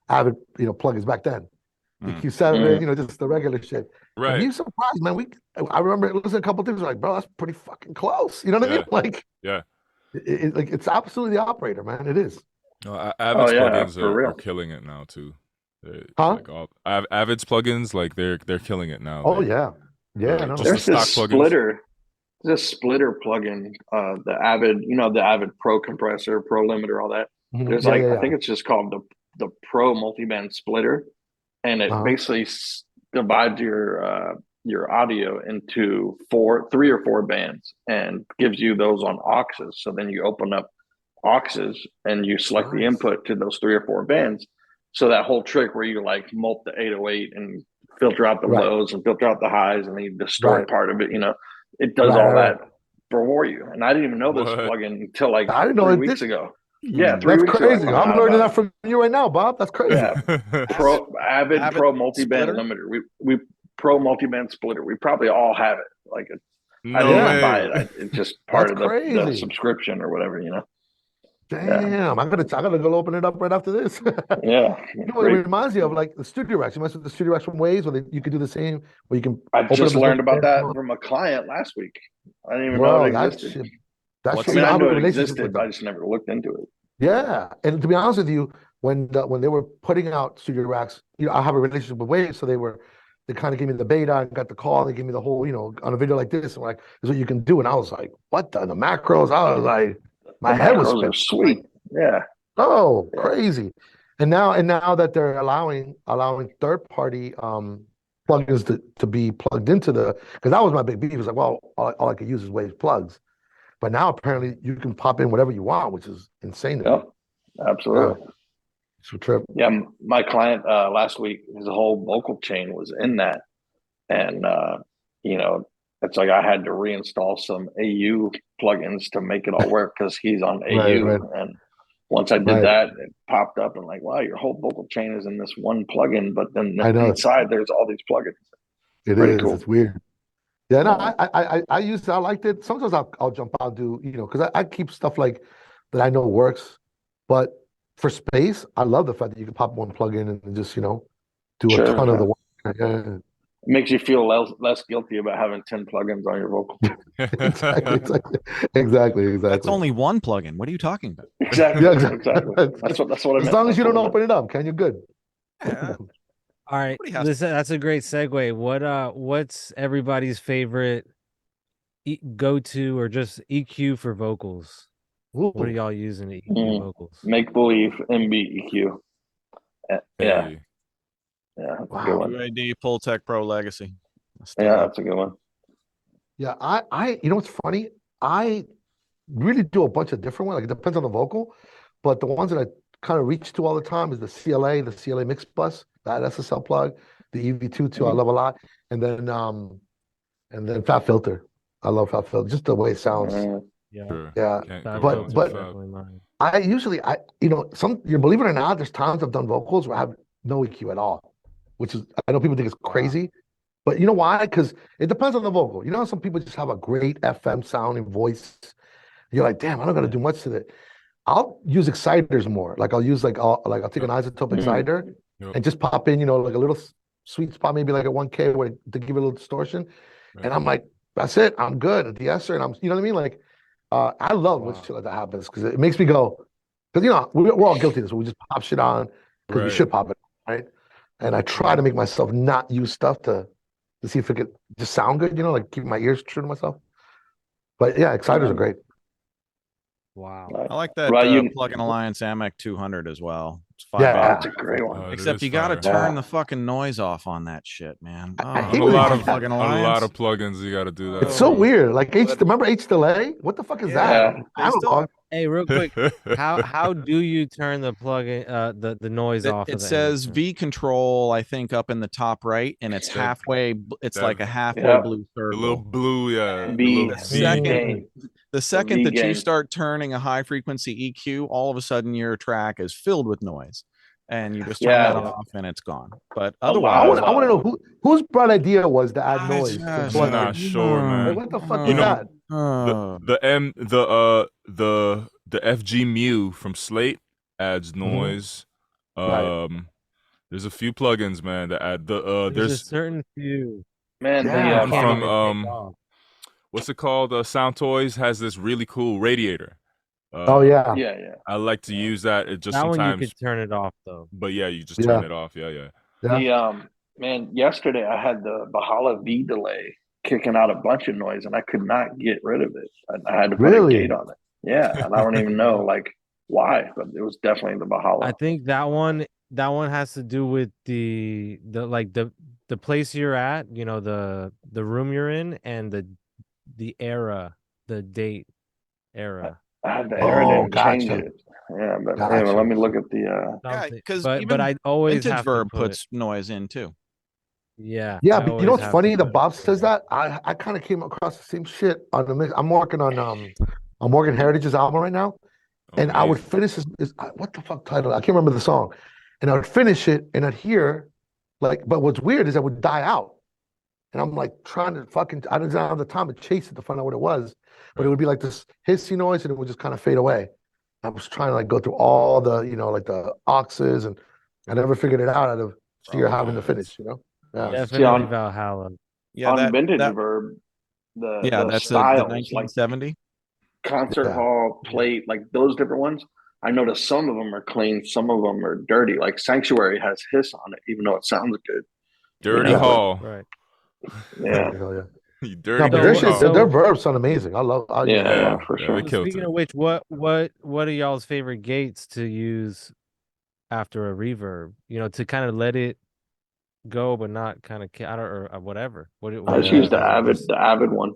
Avid, plugins back then. EQ7, just the regular shit. Right. And you surprised, man. I remember listening to a couple of things like, bro, that's pretty fucking close. You know what I mean? Like, it's absolutely the operator, man. It is. No, Avid's plugins are killing it now too. Like Avid's plugins, like they're killing it now. Oh yeah. Just there's the stock plugins. This splitter plugin, the Avid, the Avid Pro compressor, Pro limiter, all that. There's I think it's just called the Pro multiband splitter, and it basically divides your audio into 3 or 4 bands and gives you those on auxes. So then you open up auxes and you select the input to those 3 or 4 bands. So that whole trick where you like mult the 808 and filter out the lows and filter out the highs and then you distort part of it, it does all that for you. And I didn't even know this plugin until like I didn't know 3 weeks ago. Yeah, 3 weeks crazy. ago. I'm learning that from you right now, Bob. That's crazy. Yeah. Avid Pro multiband limiter. We Pro multiband splitter. We probably all have it. Like I didn't buy it. It's just part of the subscription or whatever, Damn, I gotta go open it up right after this. Yeah. It reminds you of like the Studio Racks. You must have the Studio Racks from Waves where you could do the same where you can I just learned about that from a client last week. I didn't even know it existed. I knew it existed, but I just never looked into it. Yeah. And to be honest with you, when they were putting out Studio Racks, I have a relationship with Waves, so they kind of gave me the beta and got the call. They gave me the whole, on a video like this, and like, this is what you can do. And I was like, what the macros? I was like, my head was spinning. Sweet. Yeah. Oh, crazy. And now that they're allowing third-party plugins to be plugged into because that was my big beef. It was like, well, all I could use is Waves plugs. But now apparently you can pop in whatever you want, which is insane to me. Absolutely. It's a trip. Yeah, my client last week, his whole vocal chain was in that. And, it's like I had to reinstall some AU plugins to make it all work because he's on AU. And once I did that, it popped up and like, wow, your whole vocal chain is in this one plugin, but then inside there's all these plugins. It is. Cool. It's weird. Yeah, no, I liked it. Sometimes I'll jump out and do, because I keep stuff like that I know works. But for space, I love the fact that you can pop one plugin and just, do a ton of the work. Yeah. It makes you feel less guilty about having 10 plugins on your vocal. Exactly. That's only one plugin. What are you talking about? Exactly. Exactly. That's what I meant. As long as you don't open it up, Ken, you're good. Yeah. All right. Listen, that's a great segue. What's everybody's favorite go-to or just EQ for vocals? What are Ooh. y'all using to EQ vocals? Make Believe MB EQ. Yeah, Hey. yeah, that's a Wow. good one. UAD Pultec Pro Legacy. Yeah, that's a good one. Yeah, you know what's funny? I really do a bunch of different ones. Like it depends on the vocal, but the ones that I kind of reach to all the time is the CLA mix bus, that SSL plug, the EV2 too. I love a lot, and then Fat Filter. I love Fat Filter, just the way it sounds. Yeah. Sure. Yeah, Can't Fat go wrong Filter's with Fab. definitely mine. I usually, you know, you believe it or not, there's times I've done vocals where I have no EQ at all, which is, I know people think it's crazy, but you know why? Because it depends on the vocal. You know, some people just have a great FM sounding voice. You're like, damn, I don't got to do much to it. I'll use exciters more. Like I'll use I'll take an isotope exciter and just pop in, you know, like a little sweet spot, maybe like a 1K where to give it a little distortion. Right. And I'm like, that's it. I'm good at the esser, and you know what I mean? Like, I love when shit like that happens because it makes me go, because you know we're all guilty of this. We just pop shit on because we Right. should pop it, right? And I try to make myself not use stuff to see if it could just sound good, you know, like keep my ears true to myself. But yeah, exciters are great. Wow. I like that Right, you- Plug-in Alliance Amec 200 as well. It's Yeah. That's a great one. Except you got to turn the fucking noise off on that shit, man. I Oh, hate On when a they lot do of that. Plug-in on a lot Alliance. of plugins, you got to do that. It's so weird. Like remember H delay? What the fuck is Yeah. that? They still- Analog. Hey, real quick, how do you turn the plug-in the noise off? It of the says Anderson? V control, I think, up in the top right, and it's That- halfway. It's that- like a halfway Yeah. blue The little circle. blue, yeah. The V, little V gain. gain. The second V that you gain. start turning a high frequency EQ, all of a sudden your track is filled with noise, and you just turn Yeah. that off, and it's gone. But A otherwise, lot I want to know whose bright idea was to add I noise. just- to I'm plugins. not sure, man. Like, what the fuck You is know, that? The FG Mu from Slate adds noise. Right. There's a few plugins, man, that add There's a there's certain few. Man, Yeah. the Can't from even take off. what's it called? Sound Toys has this really cool radiator. Oh yeah. yeah. I like to use that. It just That one you sometimes, could turn it off though. but yeah, you just Yeah. turn it off. Yeah. Yeah. Man, yesterday I had the Bahala V delay kicking out a bunch of noise, and I could not get rid of it. I had to put Really? a gate on it. Yeah, and I don't even know like why, but it was definitely the Bahala. I think that one has to do with the place you're at, you know, the room you're in, and the era, the date era. I had the Oh, error didn't change gotcha. it. Yeah, but Gotcha. anyway, let me look at the. Yeah, Something. because but I always Vintage have Verb to put puts noise in too. yeah. Yeah, I but you always know what's have funny? to The put Bob it. says that. I kind of came across the same shit on the mix. I'm working on Morgan Heritage's album right now, and I would finish what the fuck title? I can't remember the song, and I would finish it, and I'd hear but what's weird is I would die out, and I'm like trying to I didn't have the time to chase it to find out what it was, but it would be like this hissy noise, and it would just kind of fade away. I was trying to go through all the like the auxes, and I never figured it out out of fear having to finish. Yeah. Definitely on- Valhalla. Yeah, on Vintage Verb, the that's the styles, 1970. concert Yeah. hall, plate, like those different ones. I noticed some of them are clean, some of them are dirty. Like Sanctuary has hiss on it, even though it sounds good. Dirty Yeah. Hall. Right. Yeah, Hell yeah. You No, dirty but their So- shit, so- their verbs sound amazing. I love. yeah, for yeah, sure. they killed Speaking it. of which, what are y'all's favorite gates to use after a reverb? You know, to kind of let it go, but not kind of or whatever. What I just do you use the guys- Avid one.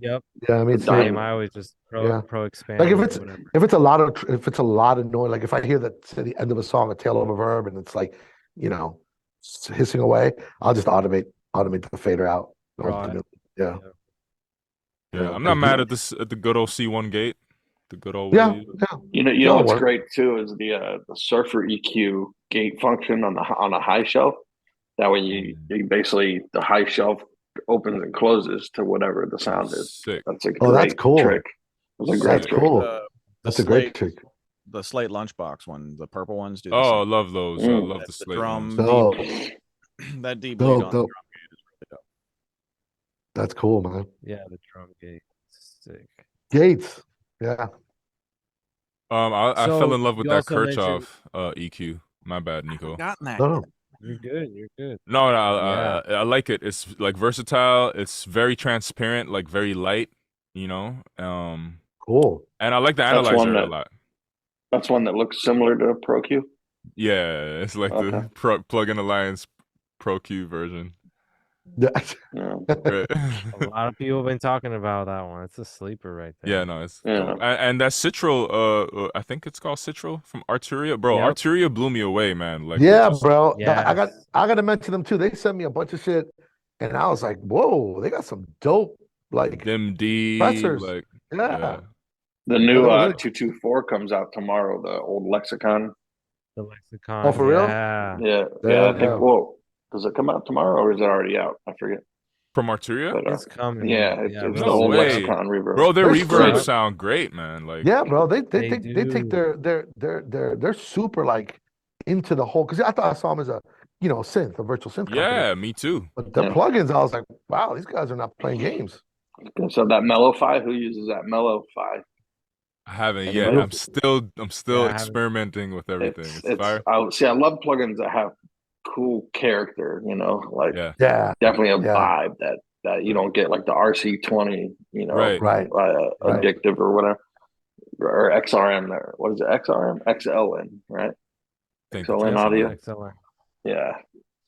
Yep. Yeah, I mean, The Same. Diamond. I always just Yeah. pro expand. Like if or it's whatever. a lot of noise, like if I hear that at the end of a song, a tail of a verb, and it's like, hissing away, I'll just automate the fader out. Draw it. ultimately. Yeah. Yeah, I'm not mad at the good old C1 gate. The good old Yeah. way. Yeah. You know That'll what's work. great too is the Surfer EQ gate function on a high shelf. That way you basically the high shelf opens and closes to whatever the sound is. Sick. That's a Oh, that's great cool. trick. That's a great That's trick. cool. That's a great trick. The Slate Lunchbox one, the purple ones do. The Oh, I same. love those. I Mm. love the the slate drum ones. Dope. that deep Dope, bleed on the dope. drum gate is really dope. That's cool, man. Yeah, the drum gate. Sick. Gates. Yeah. I So, fell in love with you that also mentioned- Kirchhoff EQ. My bad, Nico. Gotten that. No. You're good. You're good. No, Yeah. I like it. It's like versatile. It's very transparent, like very light. you know. Cool. And I like the That's one analyzer a that- lot. That's one that looks similar to Pro Q. Yeah, it's like Okay. the Plugin Alliance Pro Q version. Yeah. Yeah. Right. A lot of people have been talking about that one. It's a sleeper right there. Yeah, no, it's Yeah. dope. And that Citral, I think it's called Citral from Arturia. Bro, Yep. Arturia blew me away, man. Like, Yeah, just, bro. Yes. I got to mention them too. They sent me a bunch of shit, and I was like, "Whoa, they got some dope like Dim D, pressers." like, Yeah. The new they're really- 224 comes out tomorrow. The old Lexicon. The Lexicon. Oh, for real? Yeah. Yeah. There Yeah. I you think. go. Whoa. Does it come out tomorrow or is it already out? I forget. from Arturia. But, It's coming. yeah, it's real the No whole soon. way. Lexicon reverb. Bro, their That's reverbs great. sound great, man. Like, Yeah, bro. They They take do. they're super like into the whole, because I thought I saw them as a synth, a virtual synth company. yeah, me too. But the Yeah. plugins, I was like, wow, these guys are not playing games. So that Mellow-Fi, who uses that Mellow-Fi? I haven't And yet. like- I'm still Yeah, I haven't. experimenting with everything. It's fire. I love plugins that have cool character, you know, like Yeah. Yeah, definitely a Yeah. vibe that you don't get like the RC20, you know, Right. right. Right. addictive or whatever, or XRM there. What is it? XRM? XLN, right? Think XLN it's audio. XLR. Yeah. I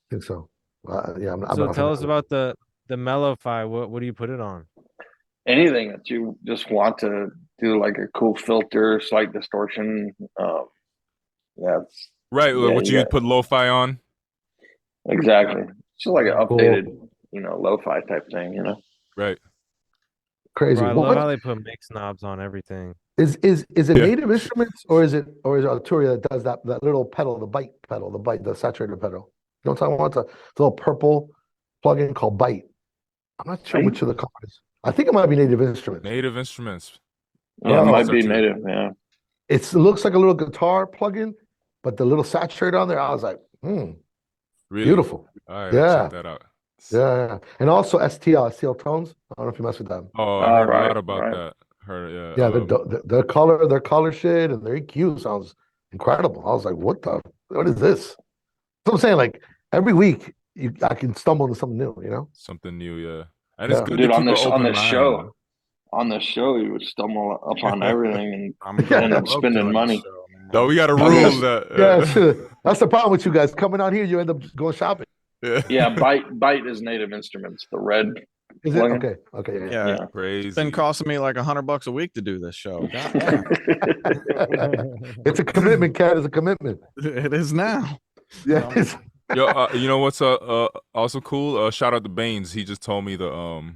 think so. Yeah, I'm So not tell us familiar. about the Mellow-Fi. What do you put it on? Anything that you just want to do, like a cool filter, slight distortion. Yeah, right. Yeah, what you you got- put lo-fi on? exactly. It's just like an Cool. updated, lo-fi type thing, Right. Crazy. Bro, I Well, love what how they put mix knobs on everything. is it Yeah. Native Instruments or is it Arturia that does that little pedal, the bite, the saturator pedal? You know what I'm talking about? It's a little purple plugin called Bite. I'm not sure Bite? which of the companies. I think it might be Native Instruments. Native Instruments. Yeah, it Oh, might be so too. native. Yeah. It looks like a little guitar plugin, but the little saturator on there, I was like, Really? beautiful. All right, Yeah. I'll check that out. Yeah. And also STL tones. I don't know if you mess with them. Oh, I heard a right, lot about right. that. Heard, Yeah, yeah. their color shit and their EQ sounds incredible. I was like, what is this? So I'm saying, like, every week I can stumble into something new, Something new, yeah. And Yeah. it's good Dude, to on keep this an on open this mind. show, you would stumble upon everything I'm and going end up broke spending doing money. this show, man. No, we got to I rule guess- that. Yeah, sure. That's the problem with you guys. Coming out here, you end up just going shopping. Yeah. Yeah, Bite is Native Instruments. The red. Is it? Plugin? Okay. Yeah. Yeah, Yeah. Crazy. it's been costing me like $100 a week to do this show. God damn. It's a commitment, Cat. It's a commitment. It is now. Yeah. Yo, you know what's also cool? Shout out to Baines. He just told me the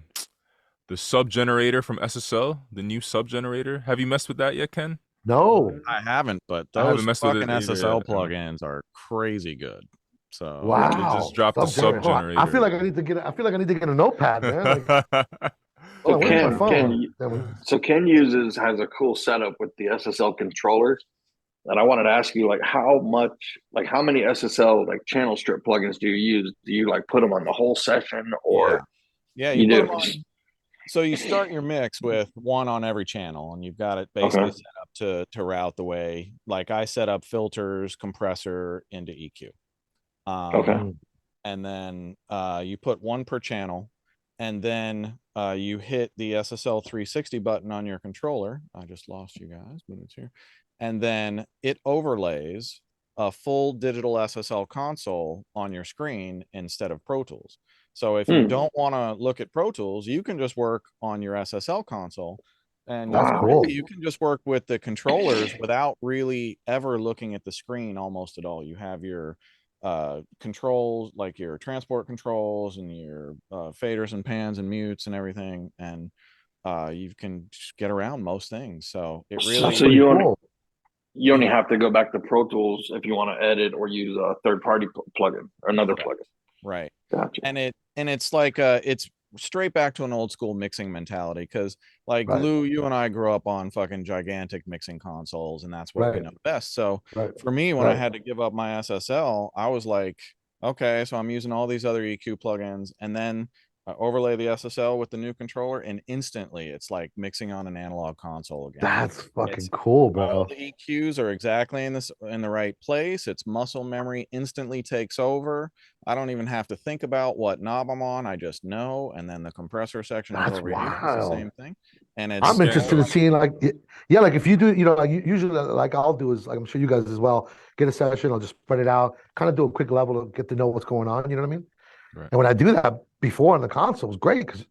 sub generator from SSL, the new sub generator. Have you messed with that yet, Ken? No. I haven't, but I haven't those messed with it fucking either SSL yet, yeah. plugins are crazy good. So Wow. They just dropped the Sub-generator. sub Hold on. I feel like I need to get a notepad, man. Like, So where's my Ken, phone? Ken has a cool setup with the SSL controllers. And I wanted to ask you, like, how many SSL like channel strip plugins do you use? Do you like put them on the whole session, or yeah, you put do? 'em on. So you start your mix with one on every channel, and you've got it basically Okay. set up to route the way. Like I set up filters, compressor into EQ. Okay. And then you put one per channel, and then you hit the SSL 360 button on your controller. I just lost you guys, but it's here. And then it overlays a full digital SSL console on your screen instead of Pro Tools. So if you don't want to look at Pro Tools, you can just work on your SSL console, and That's cool. really, you can just work with the controllers without really ever looking at the screen almost at all. You have your controls, like your transport controls and your faders and pans and mutes and everything, and you can just get around most things. So it really So you only, Cool. you only have to go back to Pro Tools if you want to edit or use a third party plugin or another plugin. right. Gotcha. And it's like it's straight back to an old school mixing mentality, because like Right. Lou, you and I grew up on fucking gigantic mixing consoles, and that's what we Right. know best. So Right. for me, when I Right. had to give up my SSL, I was like, okay, so I'm using all these other EQ plugins, and then I overlay the SSL with the new controller, and instantly it's like mixing on an analog console again. That's fucking cool, All bro. the EQs are exactly in the right place. It's muscle memory instantly takes over. I don't even have to think about what knob I'm on. I just know. And then the compressor section is That's over here. It's the wild. same thing. And it's I'm interested in seeing like, yeah, like if you do, like usually like I'll do is like I'm sure you guys as well. Get a session, I'll just spread it out, kind of do a quick level to get to know what's going on. You know what I mean? Right. And when I do that before on the console, it was great because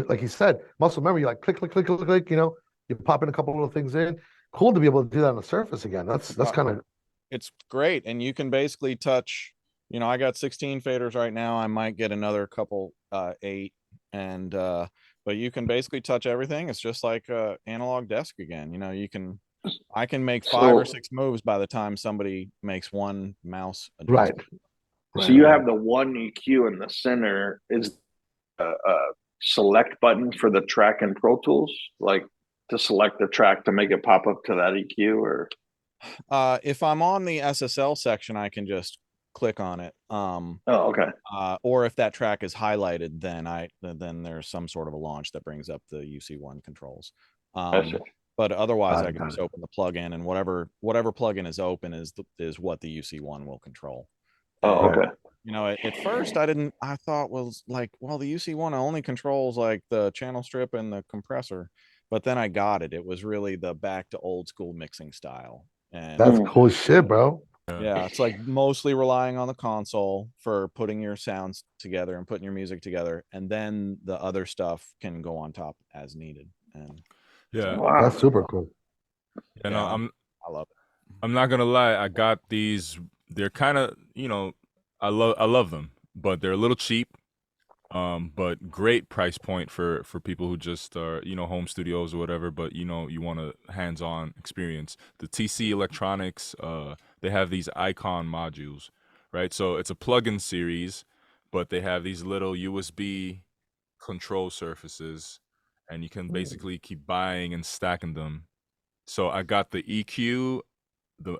like you said, muscle memory, you like click, click, click, click, click. You pop in a couple little things in. Cool to be able to do that on the surface again. That's kind of. It's great, and you can basically touch. I got 16 faders right now. I might get another couple 8, and but you can basically touch everything. It's just like analog desk again. I can make 5 or 6 moves by the time somebody makes one mouse adjustment. Right. So you have the one EQ in the center. Is a select button for the track in Pro Tools, like to select the track to make it pop up to that EQ, or if I'm on the SSL section, I can just click on it. okay. Or if that track is highlighted, then there's some sort of a launch that brings up the UC1 controls. But otherwise, I can just open the plugin, and whatever plugin is open is what the UC1 will control. Oh, okay. At first I thought was like, well, the UC1 only controls like the channel strip and the compressor, but then I got it. It was really the back to old school mixing style. And that's cool shit, bro. Yeah, it's like mostly relying on the console for putting your sounds together and putting your music together, and then the other stuff can go on top as needed. And yeah, that's super cool. And I love it. I'm not gonna lie, I got these. They're kind of, I love them, but they're a little cheap. But great price point for people who just are, home studios or whatever, but you want a hands-on experience. The TC Electronics, they have these Icon modules, right? So it's a plug-in series, but they have these little USB control surfaces, and you can basically keep buying and stacking them. So I got the EQ,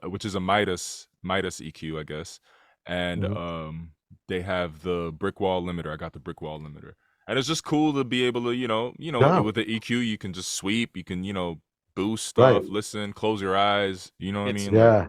which is a Midas EQ, I guess, and they have the brick wall limiter. I got the brick wall limiter, and it's just cool to be able to, with the EQ, you can just sweep, you can, boost stuff, listen, close your eyes. You know what I mean? Yeah.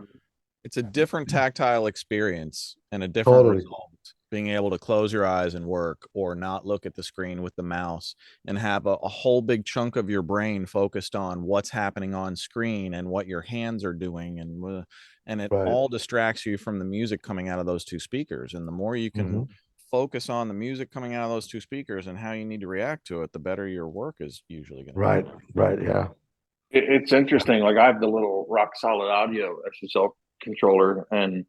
It's a different tactile experience and a different result. Being able to close your eyes and work, or not look at the screen with the mouse and have a whole big chunk of your brain focused on what's happening on screen and what your hands are doing, and it all distracts you from the music coming out of those two speakers. And the more you can focus on the music coming out of those two speakers and how you need to react to it, the better your work is usually going to be. Right. Yeah. It's interesting. Like I have the little Rock Solid Audio SSL controller, and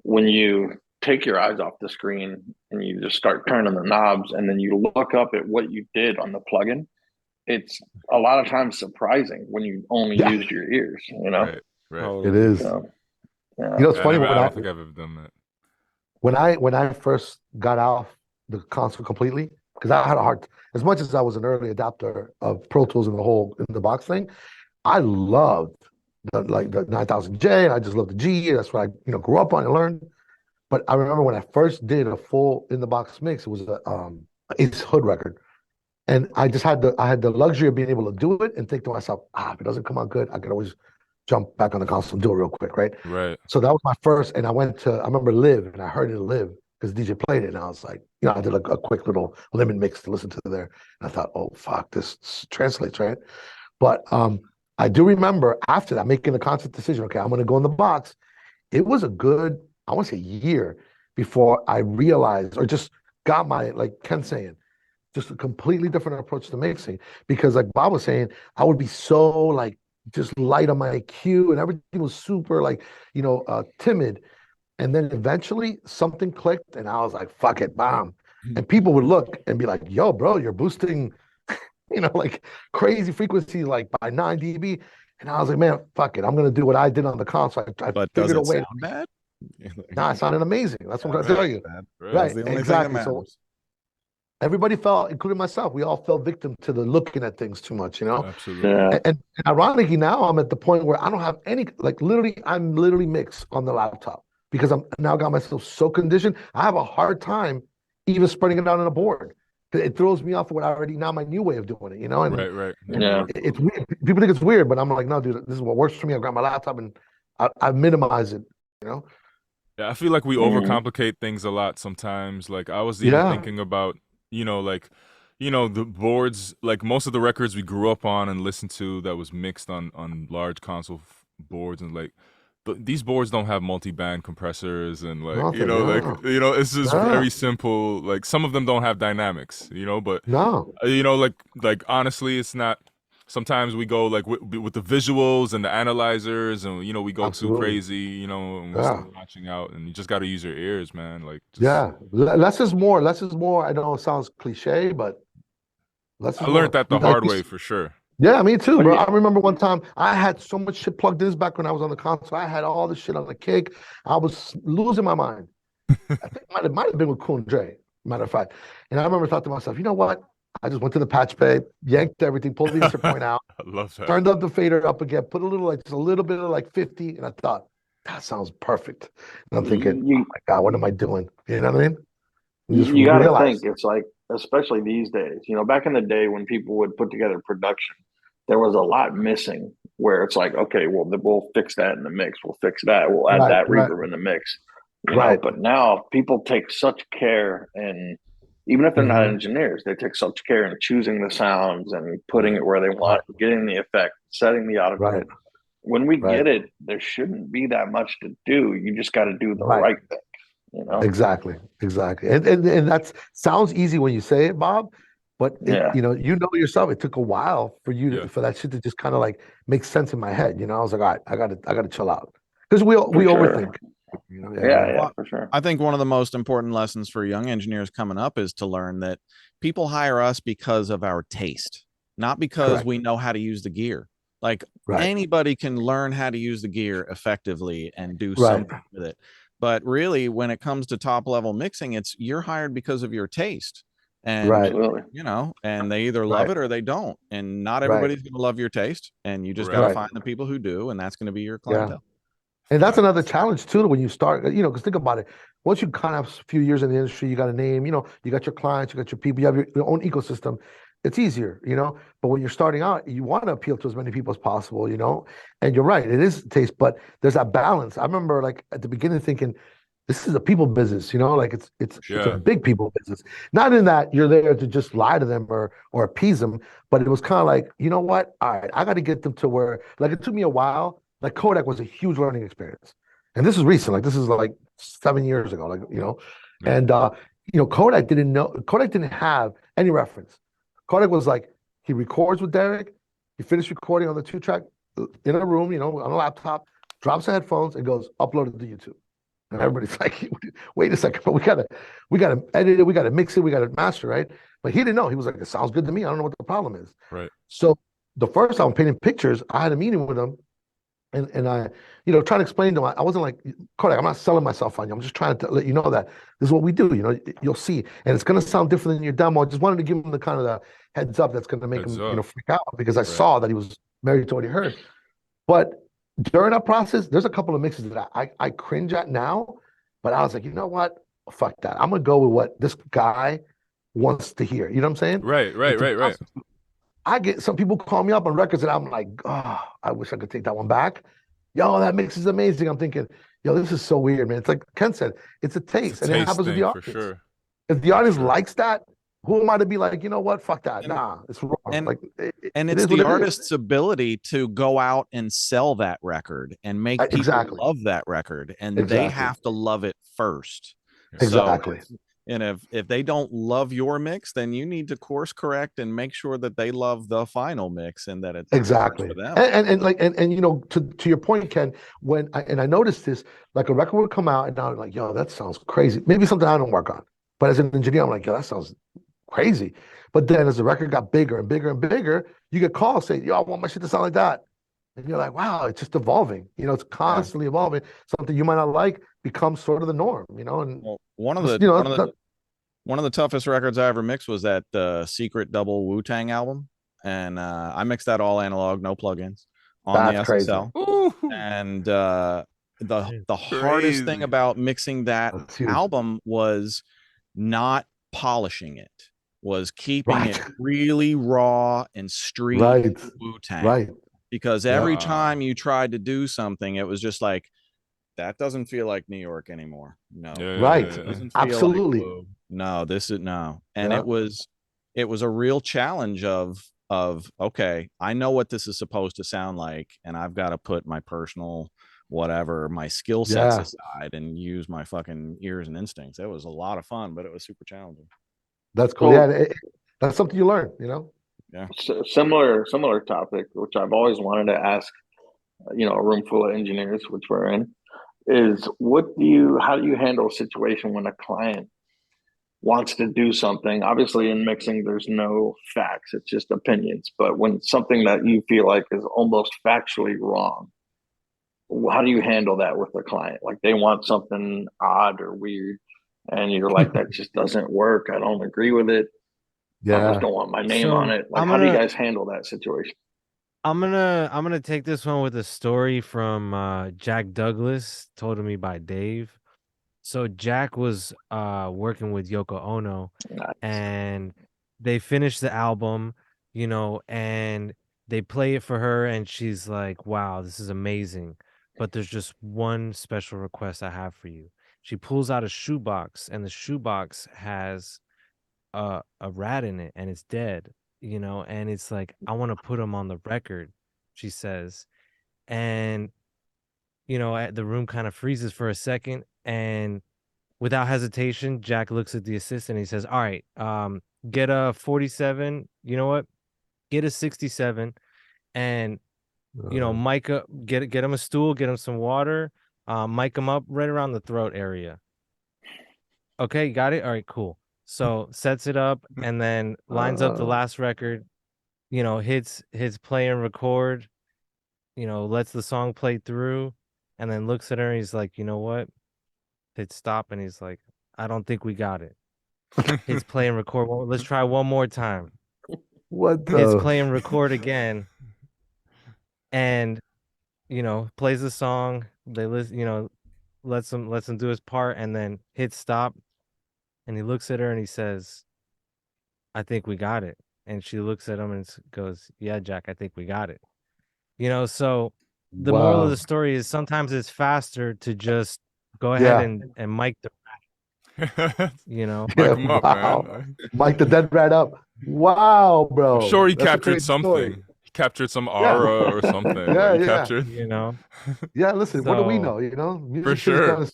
when you take your eyes off the screen and you just start turning the knobs, and then you look up at what you did on the plugin, it's a lot of times surprising when you only use your ears, Right. It is. It's funny. I don't think I've ever done that. When I first got off the console completely, because I had a hard, as much as I was an early adopter of Pro Tools and the whole in the box thing, I loved the 9000J, and I just loved the G. That's what I grew up on and learned. But I remember when I first did a full in the box mix, it was a Ace Hood record, and I had the luxury of being able to do it and think to myself, if it doesn't come out good, I could always jump back on the console and do it real quick, right? Right. So that was my first, and I remember Live, and I heard it Live because DJ played it, and I was like, I did like a quick little limit mix to listen to there, and I thought, oh fuck, this translates, right? But I do remember after that making the conscious decision, okay, I'm going to go in the box. It was a good, I want to say, year before I realized, or just got my, like Ken saying, just a completely different approach to mixing. Because like Bob was saying, I would be so like just light on my EQ, and everything was super like, timid. And then eventually something clicked, and I was like, fuck it, bam. And people would look and be like, yo, bro, you're boosting, like crazy frequency, like by 9 dB. And I was like, man, fuck it. I'm going to do what I did on the console. But does it sound bad? Nah, it sounded amazing. That's what I'm trying to tell you. Right, exactly. So everybody fell, including myself, we all fell victim to the looking at things too much, Absolutely. Yeah. And ironically, now I'm at the point where I don't have any, like I'm literally mixed on the laptop because I'm now got myself so conditioned. I have a hard time even spreading it out on a board It throws me off what I already now my new way of doing it, you know. And Right. Yeah. it's weird. People think it's weird, but I'm like, no, dude, this is what works for me. I grab my laptop and I minimize it, you know. Yeah, I feel like we overcomplicate things a lot sometimes. Like I was even thinking about, like, the boards, like most of the records we grew up on and listened to that was mixed on large console boards, and like these boards don't have multi-band compressors, and like Nothing, it's just very simple. Like some of them don't have dynamics, but like honestly, it's not. Sometimes we go like with the visuals and the analyzers, and we go too crazy, and we're still watching out, and you just got to use your ears, man. Like less is more. Less is more. I know it sounds cliche, but less is I learned more. that the hard way for sure. Yeah, me too, bro. I remember one time I had so much shit plugged in. This back when I was on the console. I had all this shit on the kick. I was losing my mind. I think it might have been with Cool and Dre, matter of fact. And I remember thought to myself, you know what? I just went to the patch bay, yanked everything, pulled the insert point out, I love that. Turned up the fader up again, put just a little bit of like 50, and I thought, that sounds perfect. And I'm thinking, oh my God, what am I doing? You know what I mean? You got to think, it's like, especially these days, back in the day when people would put together production, there was a lot missing where it's like, okay, well, we'll fix that in the mix. We'll fix that. We'll add that reverb in the mix. You know? But now people take such care, and even if they're not engineers, they take such care in choosing the sounds and putting it where they want, getting the effect, setting the autotune. When we get it, there shouldn't be that much to do. You just got to do the right thing. Exactly. And that sounds easy when you say it, Bob. But you know yourself, it took a while for you for that shit to just kind of like make sense in my head. I was like, all right, I gotta chill out, because we overthink. For sure. I think one of the most important lessons for young engineers coming up is to learn that people hire us because of our taste, not because we know how to use the gear. Like anybody can learn how to use the gear effectively and do something with it. But really, when it comes to top level mixing, you're hired because of your taste. And and they either love it or they don't, and not everybody's going to love your taste, and you just got to find the people who do, and that's going to be your clientele. And that's another challenge too when you start, because think about it, once you kind of have a few years in the industry, you got a name, you got your clients, you got your people, you have your own ecosystem, it's easier, but when you're starting out, you want to appeal to as many people as possible, and you're right, it is taste, but there's that balance. I remember like at the beginning thinking, this is a people business, like it's a big people business. Not in that you're there to just lie to them or appease them, but it was kind of like, you know what? All right, I got to get them to where, like, it took me a while. Like Kodak was a huge learning experience, and this is recent. Like this is like 7 years ago. Like and Kodak didn't have any reference. Kodak was like, he records with Derek, he finished recording on the 2-track in a room, on a laptop, drops the headphones and goes upload it to YouTube. And everybody's like, wait a second, but we gotta edit it, we gotta mix it, we gotta master, right? But he didn't know. He was like, it sounds good to me. I don't know what the problem is. Right. So the first time I'm painting pictures, I had a meeting with him, and I, trying to explain to him, I wasn't like, Kodak, I'm not selling myself on you. I'm just trying to let you know that this is what we do. You'll see, and it's gonna sound different than your demo. I just wanted to give him the kind of the heads up that's gonna make him, freak out, because I saw that he was married to what he heard. But during that process, there's a couple of mixes that I cringe at now, but I was like, you know what? Fuck that. I'm gonna go with what this guy wants to hear. You know what I'm saying? Right. I get some people call me up on records and I'm like, oh, I wish I could take that one back. Yo, that mix is amazing. I'm thinking, yo, this is so weird, man. It's like Ken said, it's a taste, and it happens with the audience. For sure. If the audience likes that, who am I to be like, you know what? Fuck that. Nah, it's wrong. And it's the artist's ability to go out and sell that record and make people love that record, and they have to love it first. Exactly. So, and if they don't love your mix, then you need to course correct and make sure that they love the final mix and that it's exactly for them. And to your point, Ken, when I noticed this, like a record would come out and I'm like, yo, that sounds crazy. Maybe something I don't work on, but as an engineer, I'm like, yo, that sounds crazy. But then as the record got bigger and bigger and bigger, you get calls saying, yo, I want my shit to sound like that. And you're like, wow, it's just evolving. It's constantly evolving. Something you might not like becomes sort of the norm, and one of the toughest records I ever mixed was that Secret Double Wu-Tang album. And I mixed that all analog, no plugins on the SSL. And the hardest thing about mixing that album was not polishing it. was keeping Right. it really raw and street Right. Wu-Tang. Right. Because every Yeah. time you tried to do something, it was just like, that doesn't feel like New York anymore. No. Right. It doesn't feel Absolutely. like, no, this is no. And Yeah. it was a real challenge of okay, I know what this is supposed to sound like, and I've got to put my personal whatever, my skill sets Yeah. aside and use my fucking ears and instincts. It was a lot of fun, but it was super challenging. That's cool. Well, Yeah, that's something you learn, you know? Yeah. Similar topic, which I've always wanted to ask, a room full of engineers, which we're in, is how do you handle a situation when a client wants to do something? Obviously in mixing, there's no facts, it's just opinions. But when something that you feel like is almost factually wrong, how do you handle that with the client? Like they want something odd or weird, and you're like, that just doesn't work. I don't agree with it. I just Yeah. don't want my name on So it. Like, how do you guys handle that situation? I'm gonna take this one with a story from Jack Douglas, told to me by Dave. So Jack was working with Yoko Ono, Nice. and they finished the album, and they play it for her, and she's like, wow, this is amazing, but there's just one special request I have for you. She pulls out a shoebox, and the shoebox has a rat in it, and it's dead, and it's like, I want to put him on the record, she says. And the room kind of freezes for a second, and without hesitation, Jack looks at the assistant and he says, all right, get a 47, you know what, get a 67, and mic up, get him a stool, get him some water, mic him up right around the throat area. Okay, got it. All right, cool. So sets it up and then lines up the last record, hits play and record, lets the song play through, and then looks at her and he's like, you know what? Hit stop, and he's like, I don't think we got it. Hits play and record. Let's try one more time. What Hits the? play and record again, and plays the song. They listen, lets him do his part, and then hits stop. And he looks at her and he says, I think we got it. And she looks at him and goes, yeah, Jack, I think we got it. So the moral of Wow. the story is sometimes it's faster to just go ahead and mic the rat, Mic Yeah, him up, wow. man. Mic the dead rat up. Wow, bro. I'm sure he That's a captured crazy something. story. He captured some Yeah. aura or something. Yeah, Like he yeah. captured. Yeah, listen, what do we So- know? For Music sure.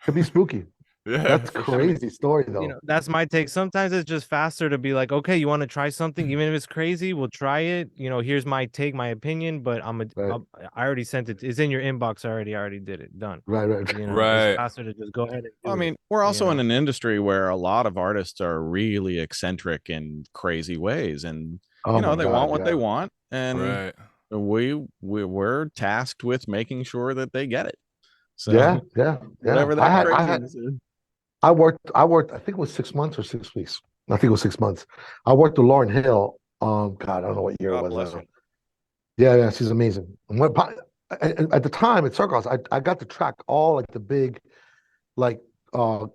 can be spooky. Yeah, That's for sure. crazy story though. that's my take. Sometimes it's just faster to be like, okay, you want to try something, even if it's crazy, we'll try it. Here's my take, my opinion, but Right. I already sent it. It's in your inbox already. I already did it. Done. Right. Right. It's faster to just go ahead and do I mean, it, we're also you in know? an industry where a lot of artists are really eccentric in crazy ways, and Oh my they God, want what they yeah. want, and Right. we're tasked with making sure that they get it. So Yeah. whatever that craziness is. I worked, I think it was 6 months or 6 weeks. I think it was 6 months. I worked with Lauryn Hill. God, I don't know what year God it was bless now. her. Yeah, she's amazing. And at the time at Circles, I got to track all like the big like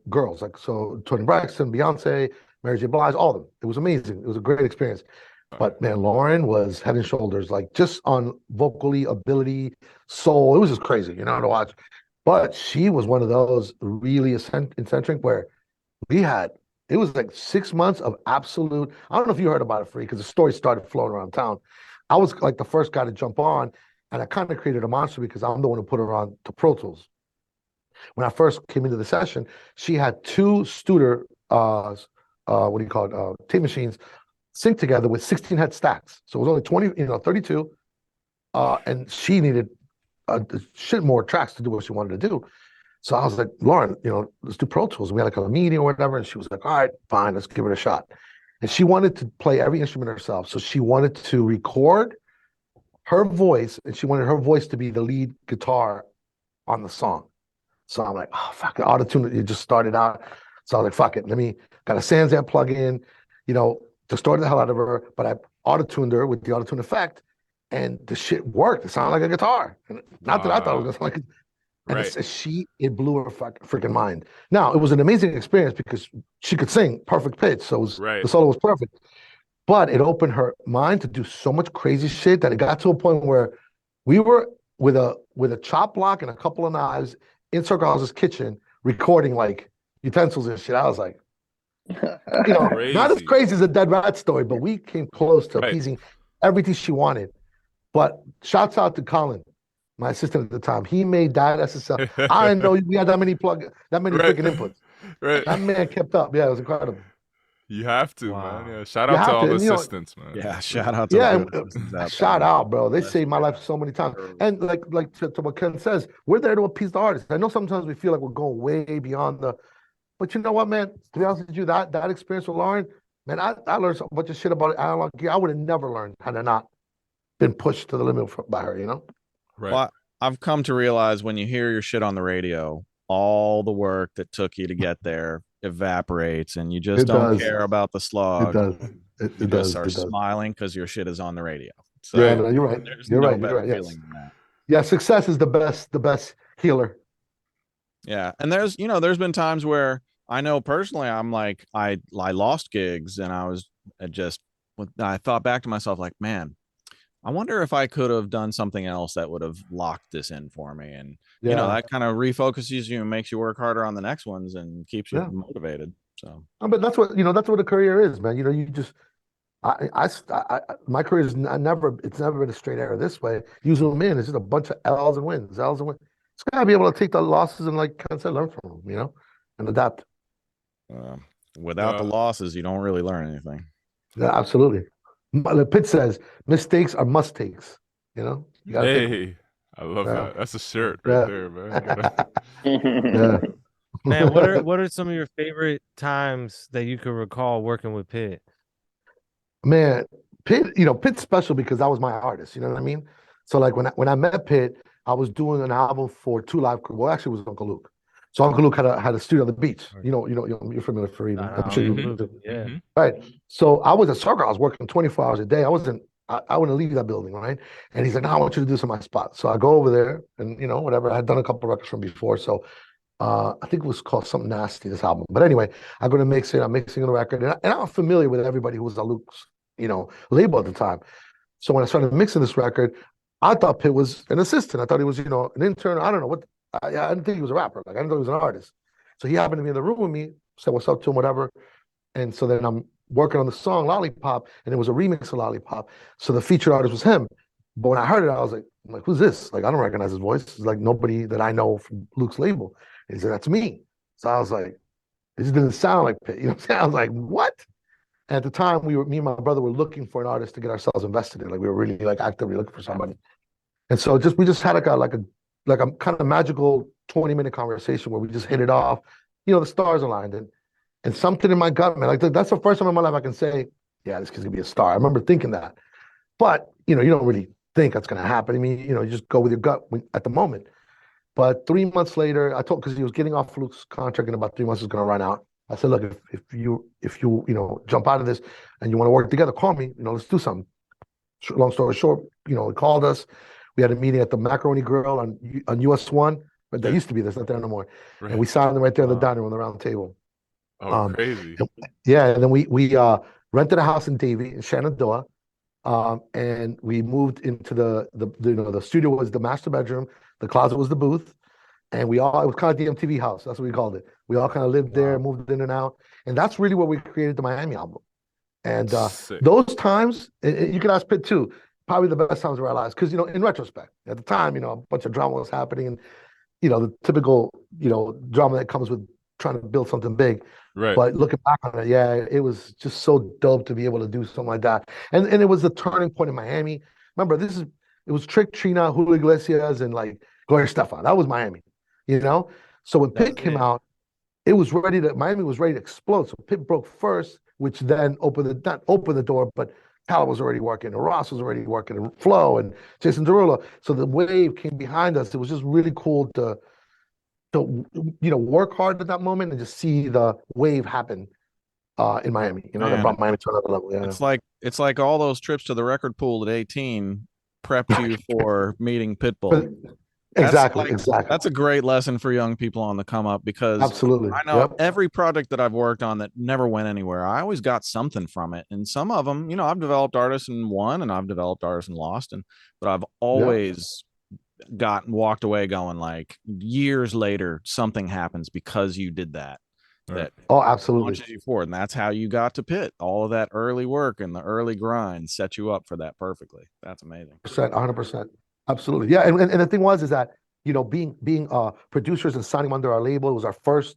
girls, like so Toni Braxton, Beyonce, Mary J. Blige, all of them. It was amazing. It was a great experience. But man, Lauren was head and shoulders, like just on vocally ability, soul. It was just crazy, to watch. But she was one of those really eccentric where it was like 6 months of absolute. I don't know if you heard about it, Free, because the story started floating around town. I was like the first guy to jump on, and I kind of created a monster because I'm the one who put her on to Pro Tools. When I first came into the session, she had two Studer, what do you call it, tape machines sync together with 16 head stacks. So it was only 20, 32. And she needed a shit more tracks to do what she wanted to do. So I was like, Lauren, let's do Pro Tools. And we had like a meeting or whatever. And she was like, all right, fine, let's give it a shot. And she wanted to play every instrument herself. So she wanted to record her voice, and she wanted her voice to be the lead guitar on the song. So I'm like, oh, fuck, the auto-tune, it just started out. So I was like, fuck it, got a SansAmp plug-in, distorted the hell out of her, but I auto-tuned her with the auto-tune effect, and the shit worked. It sounded like a guitar. And not that I thought it was gonna sound like And Right. it blew her freaking mind. Now, it was an amazing experience because she could sing perfect pitch. So Right. the solo was perfect. But it opened her mind to do so much crazy shit that it got to a point where we were with a chop block and a couple of knives in Circle House's kitchen recording like utensils and shit. I was like, not as crazy as a Dead Rat story, but we came close to appeasing everything she wanted. But shouts out to Colin, my assistant at the time. He made that SSL. I didn't know we had that many freaking inputs. Right. That man kept up. Yeah, it was incredible. You have to, Wow. man. Yeah, shout out to all the assistants, man. Yeah, shout out to the good assistants out shout there. out, bro. They saved my life so many times. And like to what Ken says, we're there to appease the artist. I know sometimes we feel like we're going way beyond but you know what, man? To be honest with you, that experience with Lauren, man, I learned a bunch of shit about analog gear. I would have never learned had I not been pushed to the limit by her, you know? Right. Well, I've come to realize when you hear your shit on the radio, all the work that took you to get there evaporates, and you just don't care about the slog. It does. You just are smiling because your shit is on the radio. So yeah, no, you're right. There's you're no right. better You're right. feeling than that. Yeah, success is the best healer. Yeah, and there's been times where I know personally I'm like I lost gigs, and I thought back to myself like, man, I wonder if I could have done something else that would have locked this in for me. And, that kind of refocuses you and makes you work harder on the next ones and keeps you motivated. So, but that's what a career is, man. You just, my career is never been a straight arrow this way. You zoom in, it's just a bunch of L's and wins. It's got to be able to take the losses and, like Ken said, learn from them, and adapt. Without the losses, you don't really learn anything. Yeah, absolutely. Pitt says mistakes are must takes. You Hey, I love that. That's a shirt right there, man. Man, what are some of your favorite times that you could recall working with Pitt? Man, Pitt, Pitt's special because that was my artist. You know what I mean? So like when I met Pitt, I was doing an album for Two Live Crew. Well, actually, it was Uncle Luke. So Uncle Luke had a studio on the beach. You're familiar with Fareed. I'm sure you do. Yeah. Right. So I was at Circle. I was working 24 hours a day. I wouldn't leave that building, right? And he's like, no, I want you to do some of my spots. So I go over there and, whatever. I had done a couple of records from before. So I think it was called Something Nasty, this album. But anyway, I go to mix it. I'm mixing the record. And I'm familiar with everybody who was on Luke's, label at the time. So when I started mixing this record, I thought Pitt was an assistant. I thought he was, an intern. I don't know what. I didn't think he was a rapper. Like I didn't think he was an artist. So he happened to be in the room with me, said what's up to him, whatever. And so then I'm working on the song Lollipop, and it was a remix of Lollipop. So the featured artist was him. But when I heard it, I was like, who's this? Like, I don't recognize his voice. It's like nobody that I know from Luke's label. And he said, that's me. So I was like, this didn't sound like Pitt. You know what I'm saying? I was like, what? And at the time, me and my brother were looking for an artist to get ourselves invested in. Like we were really like actively looking for somebody. And so we just had like a kind of magical 20-minute conversation where we just hit it off. The stars aligned, and something in my gut, man, like that's the first time in my life I can say, yeah, this kid's gonna be a star. I remember thinking that, but you don't really think that's gonna happen. I mean, you just go with your gut at the moment. But 3 months later, I told, because he was getting off Luke's contract in about 3 months, is gonna run out. I said, look, if you jump out of this and you want to work together, call me. Let's do something. Long story short, he called us. We had a meeting at the Macaroni Grill on US 1, but there used to be. There's not there anymore. Right. And we signed them right there in the dining room, the round table. Oh, crazy! And then we rented a house in Davie in Shenandoah, and we moved into the studio was the master bedroom, the closet was the booth, and it was kind of the MTV house. That's what we called it. We all kind of lived there, moved in and out, and that's really where we created the Miami album. And those times, you can ask Pitt too. Probably the best times of our lives, because in retrospect, at the time, a bunch of drama was happening, and the typical drama that comes with trying to build something big. Right. But looking back on it, yeah, it was just so dope to be able to do something like that, and it was the turning point in Miami. Remember, it was Trick, Trina, Julio Iglesias, and like Gloria Estefan. That was Miami, So when Pitt came out, Miami was ready to explode. So Pitt broke first, which then opened the door, but Khaled was already working, and Ross was already working, and Flo and Jason Derulo. So the wave came behind us. It was just really cool to work hard at that moment and just see the wave happen in Miami. That brought Miami to another level. Yeah. It's like all those trips to the record pool at 18 prepped you for meeting Pitbull. Exactly, exactly. That's a great lesson for young people on the come up, because Absolutely. I know every project that I've worked on that never went anywhere, I always got something from it. And some of them, I've developed artists and won, and I've developed artists and lost, but I've always walked away going, like, years later, something happens because you did that. That absolutely launches you forward, and that's how you got to Pitt. All of that early work and the early grind set you up for that perfectly. That's amazing. 100%. Absolutely. Yeah. And the thing is that, being producers and signing under our label, it was our first,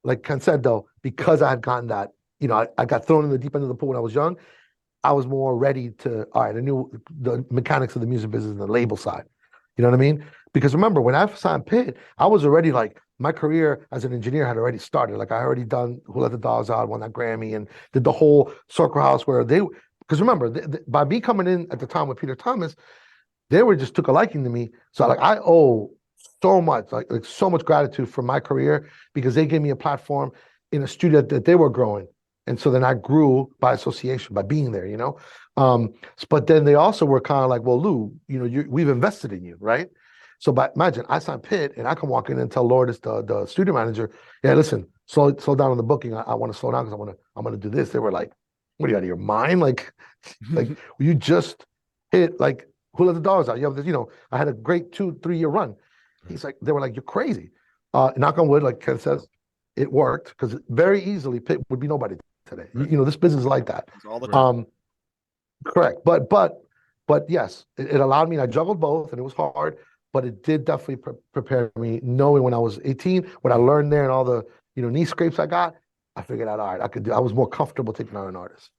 like Ken said, though, because I had gotten that, I got thrown in the deep end of the pool when I was young. I was more ready to, all right, I knew the mechanics of the music business and the label side. You know what I mean? Because remember, when I signed Pitt, I was already like, my career as an engineer had already started. Like, I already done Who Let the Dogs Out, won that Grammy, and did the whole Circle House where because remember, by me coming in at the time with Peter Thomas, they just took a liking to me. So like, I owe so much, like so much gratitude for my career, because they gave me a platform in a studio that they were growing. And so then I grew by association, by being there, but then they also were kind of like, well, Lou, we've invested in you, right? So, but imagine I signed Pitt, and I can walk in and tell Lourdes, the studio manager, yeah, listen, slow down on the booking. I want to slow down because I'm gonna do this. They were like, what are you out of your mind? Like you just hit like Who Let the Dogs Out. You have this, I had a great 2-3 year run. They were like, you're crazy. Knock on wood, like Ken says, it worked, because very easily Pitt would be nobody today. Right. This business is like that. All the time. Correct. But yes, it allowed me, and I juggled both, and it was hard, but it did definitely prepare me, knowing when I was 18, what I learned there and all the, knee scrapes I got, I figured out, all right, I was more comfortable taking on an artist,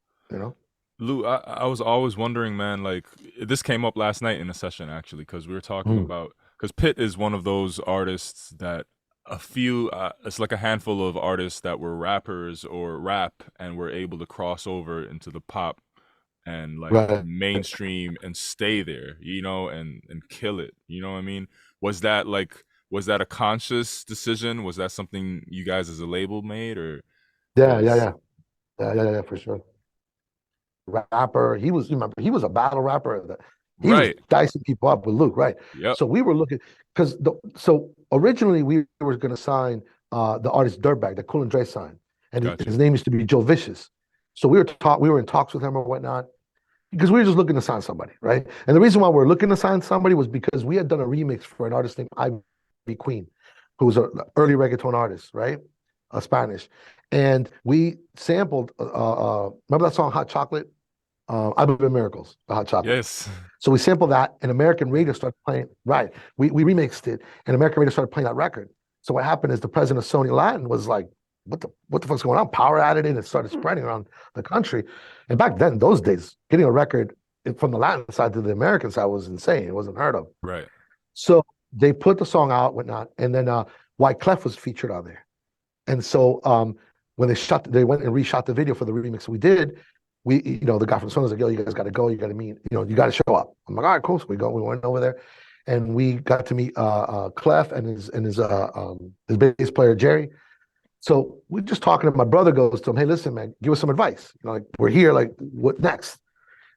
Lou, I was always wondering, man, like, this came up last night in a session, actually, because we were talking about, because Pitt is one of those artists that it's like a handful of artists that were rappers or rap and were able to cross over into the pop and like mainstream and stay there, and kill it. You know what I mean? Was that a conscious decision? Was that something you guys as a label made, or? Yeah, for sure. Rapper, he was a battle rapper. He was dicing people up with Luke, right? Yep. So we were looking, because so originally we were going to sign the artist Dirtbag that Cool and Dre signed, and his name used to be Joe Vicious. So we were in talks with him or whatnot, because we were just looking to sign somebody, right? And the reason why we're looking to sign somebody was because we had done a remix for an artist named Ivy Queen, who was an early reggaeton artist, right? Spanish, and we sampled. Remember that song Hot Chocolate? I Believe in Miracles, the Hot Chocolate. Yes. So we sampled that, and American radio started playing. Right, we remixed it, and American radio started playing that record. So what happened is the president of Sony Latin was like, "What the fuck's going on?" Power added it, and it started spreading around the country. And back then, those days, getting a record from the Latin side to the American side was insane. It wasn't heard of. Right. So they put the song out, whatnot, and then Wyclef was featured on there. And so when they went and reshot the video for the remix we did. The guy from Sony was like, yo, you guys got to go. You got to meet, you got to show up. I'm like, all right, cool. So we went over there, and we got to meet Clef and his bass player, Jerry. So we're just talking, and my brother goes to him, hey, listen, man, give us some advice. Like, we're here, like, what next?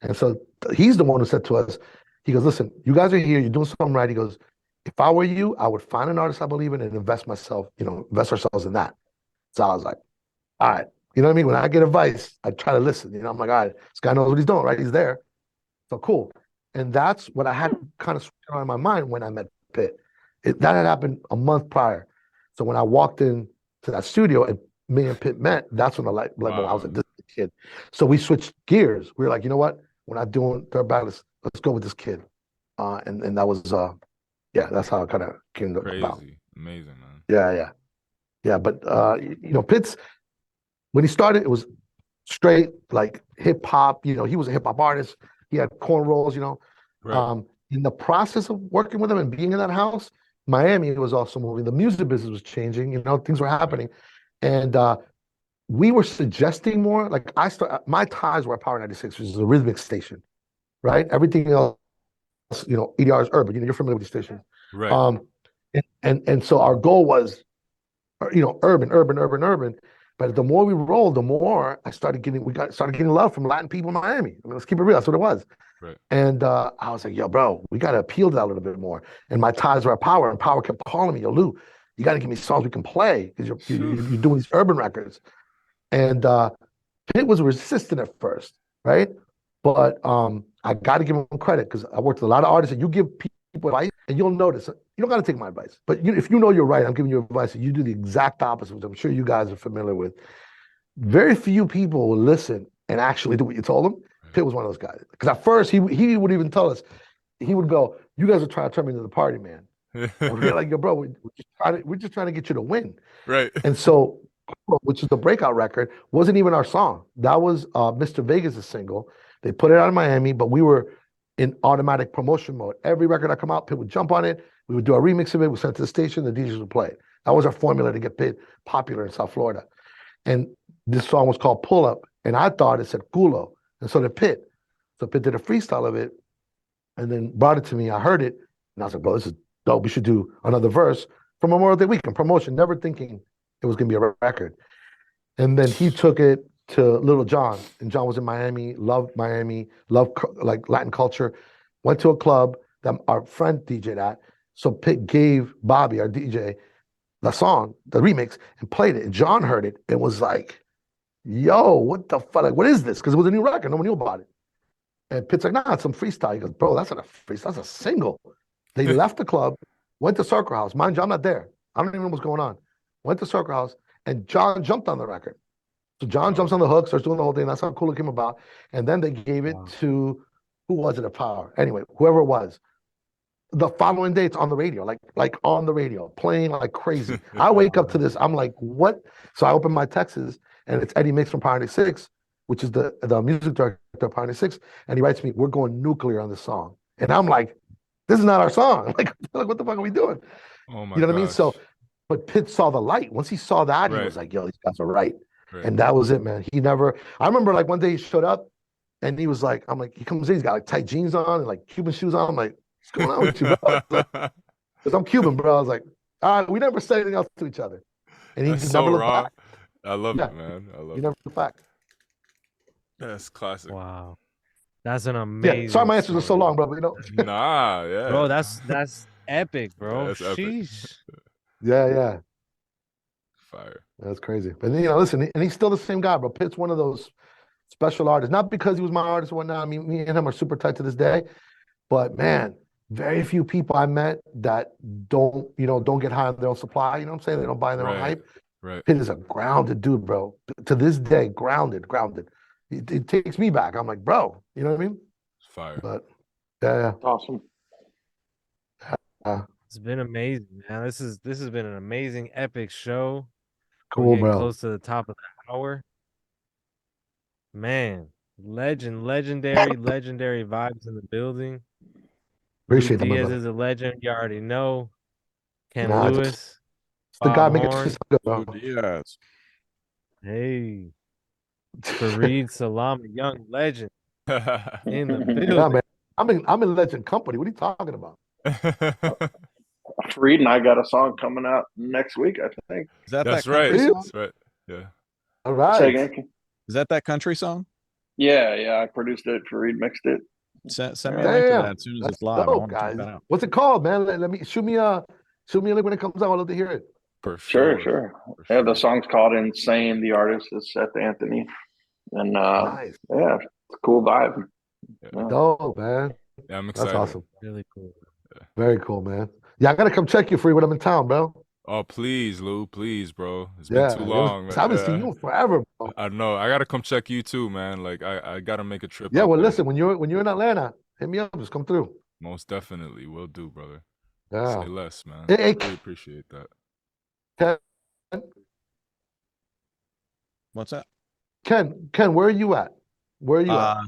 And so he's the one who said to us, he goes, listen, you guys are here, you're doing something right. He goes, if I were you, I would find an artist I believe in and invest ourselves in that. So I was like, all right. You know what I mean? When I get advice, I try to listen. I'm like, all right, this guy knows what he's doing, right? He's there. So cool. And that's what I had kind of switched on in my mind when I met Pitt. That had happened a month prior. So when I walked in to that studio and me and Pitt met, that's when I was like, this kid. So we switched gears. We were like, you know what? We're not doing Dirtbag. Let's go with this kid. And that was, that's how it kind of came about. Amazing, man. Yeah. But, Pitt's, when he started, it was straight like hip hop. He was a hip hop artist. He had cornrows. Right. In the process of working with him and being in that house, Miami was also moving. The music business was changing. Things were happening, and we were suggesting more. Like my ties were at Power 96, which is a rhythmic station, right? Everything else, EDR is urban. You're familiar with these stations, right? And so our goal was, urban. But the more we rolled, the more we started getting love from Latin people in Miami. I mean, let's keep it real. That's what it was. Right. And I was like, yo, bro, we got to appeal to that a little bit more. And my ties were at Power, and Power kept calling me, yo, Lou, you got to give me songs we can play because you're doing these urban records. And Pitt was resistant at first, right? But I got to give him credit because I worked with a lot of artists, and you give people advice, and you'll notice you don't got to take my advice, but if you know you're right, I'm giving you advice, and you do the exact opposite, which I'm sure you guys are familiar with. Very few people will listen and actually do what you told them. Pitt was one of those guys. Because at first he would even tell us, he would go, "You guys are trying to turn me into the party man." And we're like, "Yo, bro, we're just trying to get you to win." Right. And so, which is the breakout record, wasn't even our song. That was Mr. Vegas' single. They put it out in Miami, but we were in automatic promotion mode. Every record that come out, Pitt would jump on it. We would do a remix of it. We sent it to the station. The DJs would play it. That was our formula to get Pitt popular in South Florida. And this song was called Pull Up, and I thought it said culo, and so did Pitt. So Pitt did a freestyle of it, and then brought it to me. I heard it, and I was like, bro, this is dope. We should do another verse for Memorial Day weekend promotion, never thinking it was gonna be a record. And then he took it to Little John, and John was in Miami, loved like Latin culture, went to a club that our friend DJ'd at. So Pitt gave Bobby, our DJ, the song, the remix, and played it. And John heard it and was like, yo, what the fuck? Like, what is this? Because it was a new record. No one knew about it. And Pitt's like, nah, it's some freestyle. He goes, bro, that's not a freestyle. That's a single. They left the club, went to Circle House. Mind you, I'm not there. I don't even know what's going on. Went to Circle House, and John jumped on the record. So John jumps on the hook, starts doing the whole thing. That's how cool it came about. And then they gave it to, who was it at Power? Anyway, whoever it was. The following day, it's on the radio, like on the radio, playing like crazy. I wake up to this, I'm like, what? So I open my texts, and it's Eddie Mix from Power 96, which is the music director of Power 96, and he writes me, we're going nuclear on this song. And I'm like, this is not our song. Like what the fuck are we doing? Oh my You know what gosh. I mean? So, but Pitt saw the light. Once he saw that, he was like, yo, these guys are right. And that was it, man. I remember like one day he showed up, and he was like, I'm like, he comes in, he's got like tight jeans on and like Cuban shoes on. I'm like, what's going on with you, bro? Because I'm Cuban, bro. I was like, all right, we never said anything else to each other. And he just never looked back. I love it, man. I love he never looked back. That's classic. Wow. That's an amazing. Yeah, sorry my answers are so long, bro, but you know. Nah, yeah. Bro, that's epic, bro. That's epic. Sheesh. Yeah. Fire. That's crazy. But you know, listen, and he's still the same guy, bro. Pitt's one of those special artists. Not because he was my artist or whatnot. I mean, me and him are super tight to this day. But man, very few people I met that don't get high on their own supply. You know what I'm saying? They don't buy their own hype. Right. Pitt is a grounded dude, bro. To this day, grounded. It takes me back. I'm like, bro, you know what I mean? It's fire. But yeah. Awesome. It's been amazing, man. This has been an amazing, epic show. Cool, We're getting bro. close to the top of the hour. Man, legendary vibes in the building. Appreciate Lu that, Diaz brother. is a legend. You already know. Ken Nah, Lewis. it's the guy Bob making Horn. shit so good, bro. Diaz. Hey, Fareed Salamah, young legend in the building. Yeah, man. I'm in legend company. What are you talking about? Fareed and I got a song coming out next week, I think. Is that That's that right. country song? That's right. Yeah. All right. Say again? Is that country song? Yeah. I produced it. Fareed mixed it. Send me a link to that as soon as it's live. I Dope, want to check guys. that out. What's it called, man? Let me shoot me a link when it comes out. I'd love to hear it. For Sure. For Yeah, the sure. song's called Insane. The artist is Seth Anthony. And Nice. yeah, it's a cool vibe. Yeah. Dope, man. Yeah, I'm That's excited. awesome. Really cool. Very cool, man. Yeah, I gotta come check you free when I'm in town, bro. Oh, please, Lou. Please, bro. It's Yeah, been too long. I haven't seen you in forever, bro. I know. I gotta come check you too, man. Like I gotta make a trip. Yeah, out well, there. listen, when you're in Atlanta, hit me up. Just come through. Most definitely will do, brother. Yeah. Say less, man. Hey, Really appreciate that. What's that? Ken, where are you at? Where are you at?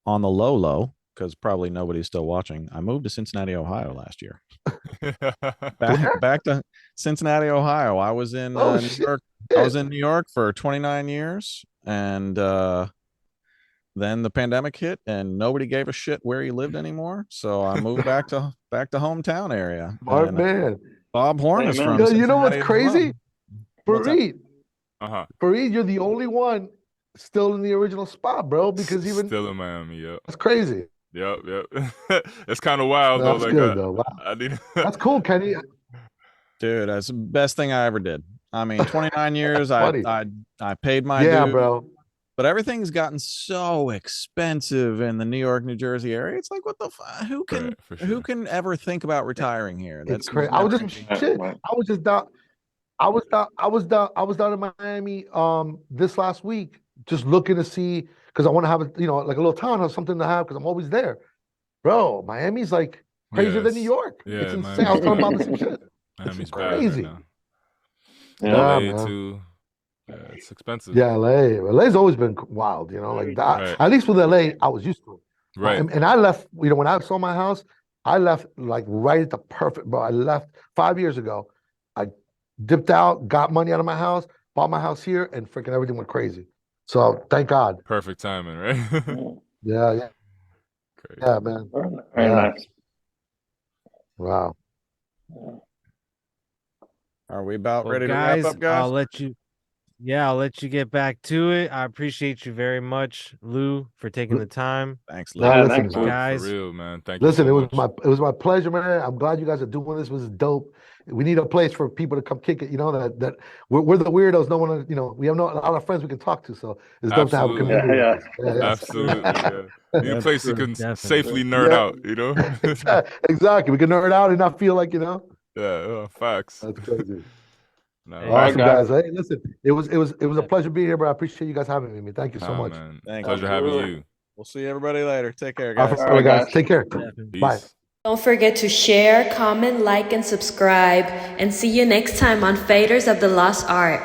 On the low, because probably nobody's still watching. I moved to Cincinnati, Ohio last year. Back to Cincinnati, Ohio. I was in New York. I was in New York for 29 years, and then the pandemic hit, and nobody gave a shit where you lived anymore. So I moved back to hometown area. Smart man. Bob Horn is from. You know what's Cincinnati as crazy? well. Fareed. Uh-huh. Fareed, you're the only one still in the original spot, bro. Because even still in Miami. Yep. that's crazy. Yep. It's kind of wild though. That's Like, good though. Wow. I need. That's cool, Kenny. Dude, that's the best thing I ever did. I mean, 29 years. Funny. I paid my Yeah, dues, bro. but everything's gotten so expensive in the New York, New Jersey area. It's like, what the who can Right, for who sure. can ever think about retiring here? It's crazy. I was just shit. I was just down. I was down in Miami this last week, just looking to see because I want to have a like a little townhouse, something to have because I'm always there, bro. Miami's like crazier than New York. Yeah, it's insane. Miami. I was talking about the same shit. Miami's It's bad crazy. right now. Yeah, LA man. too. Yeah, it's expensive. Yeah, LA's always been wild, like that. Right. At least with LA, I was used to it. Right. And I left, when I sold my house, I left like right at the perfect, bro. I left 5 years ago. I dipped out, got money out of my house, bought my house here, and freaking everything went crazy. So thank God. Perfect timing, right? Yeah. Crazy. Yeah, man. Very Yeah. nice. Wow. Are we about Well, ready guys, to wrap up, guys? I'll let you get back to it. I appreciate you very much, Lou, for taking the time. Thanks, No, Lou. Yeah, listen, thanks, Lou. Guys. For real, man. Thank listen, you so it much. was my pleasure, man. I'm glad you guys are doing this. It was dope. We need a place for people to come kick it. That we're the weirdos. No one, we have a lot of friends we can talk to. So it's dope to have a Absolutely. community. Yeah. Absolutely. Yeah. Need a That's place you true, can definitely. safely nerd Yeah. out, Exactly. We can nerd out and not feel like, Yeah, facts. That's crazy. No, Hey, All right, Awesome, guys. Hey, listen, it was a pleasure being here, but I appreciate you guys having me. Thank you so much. man. Thank Pleasure you. having Absolutely. you. We'll see everybody later. Take care, All guys. right, right, guys. guys. Take care. Definitely. Bye. Peace. Don't forget to share, comment, like, and subscribe. And see you next time on Faders of the Lost Art.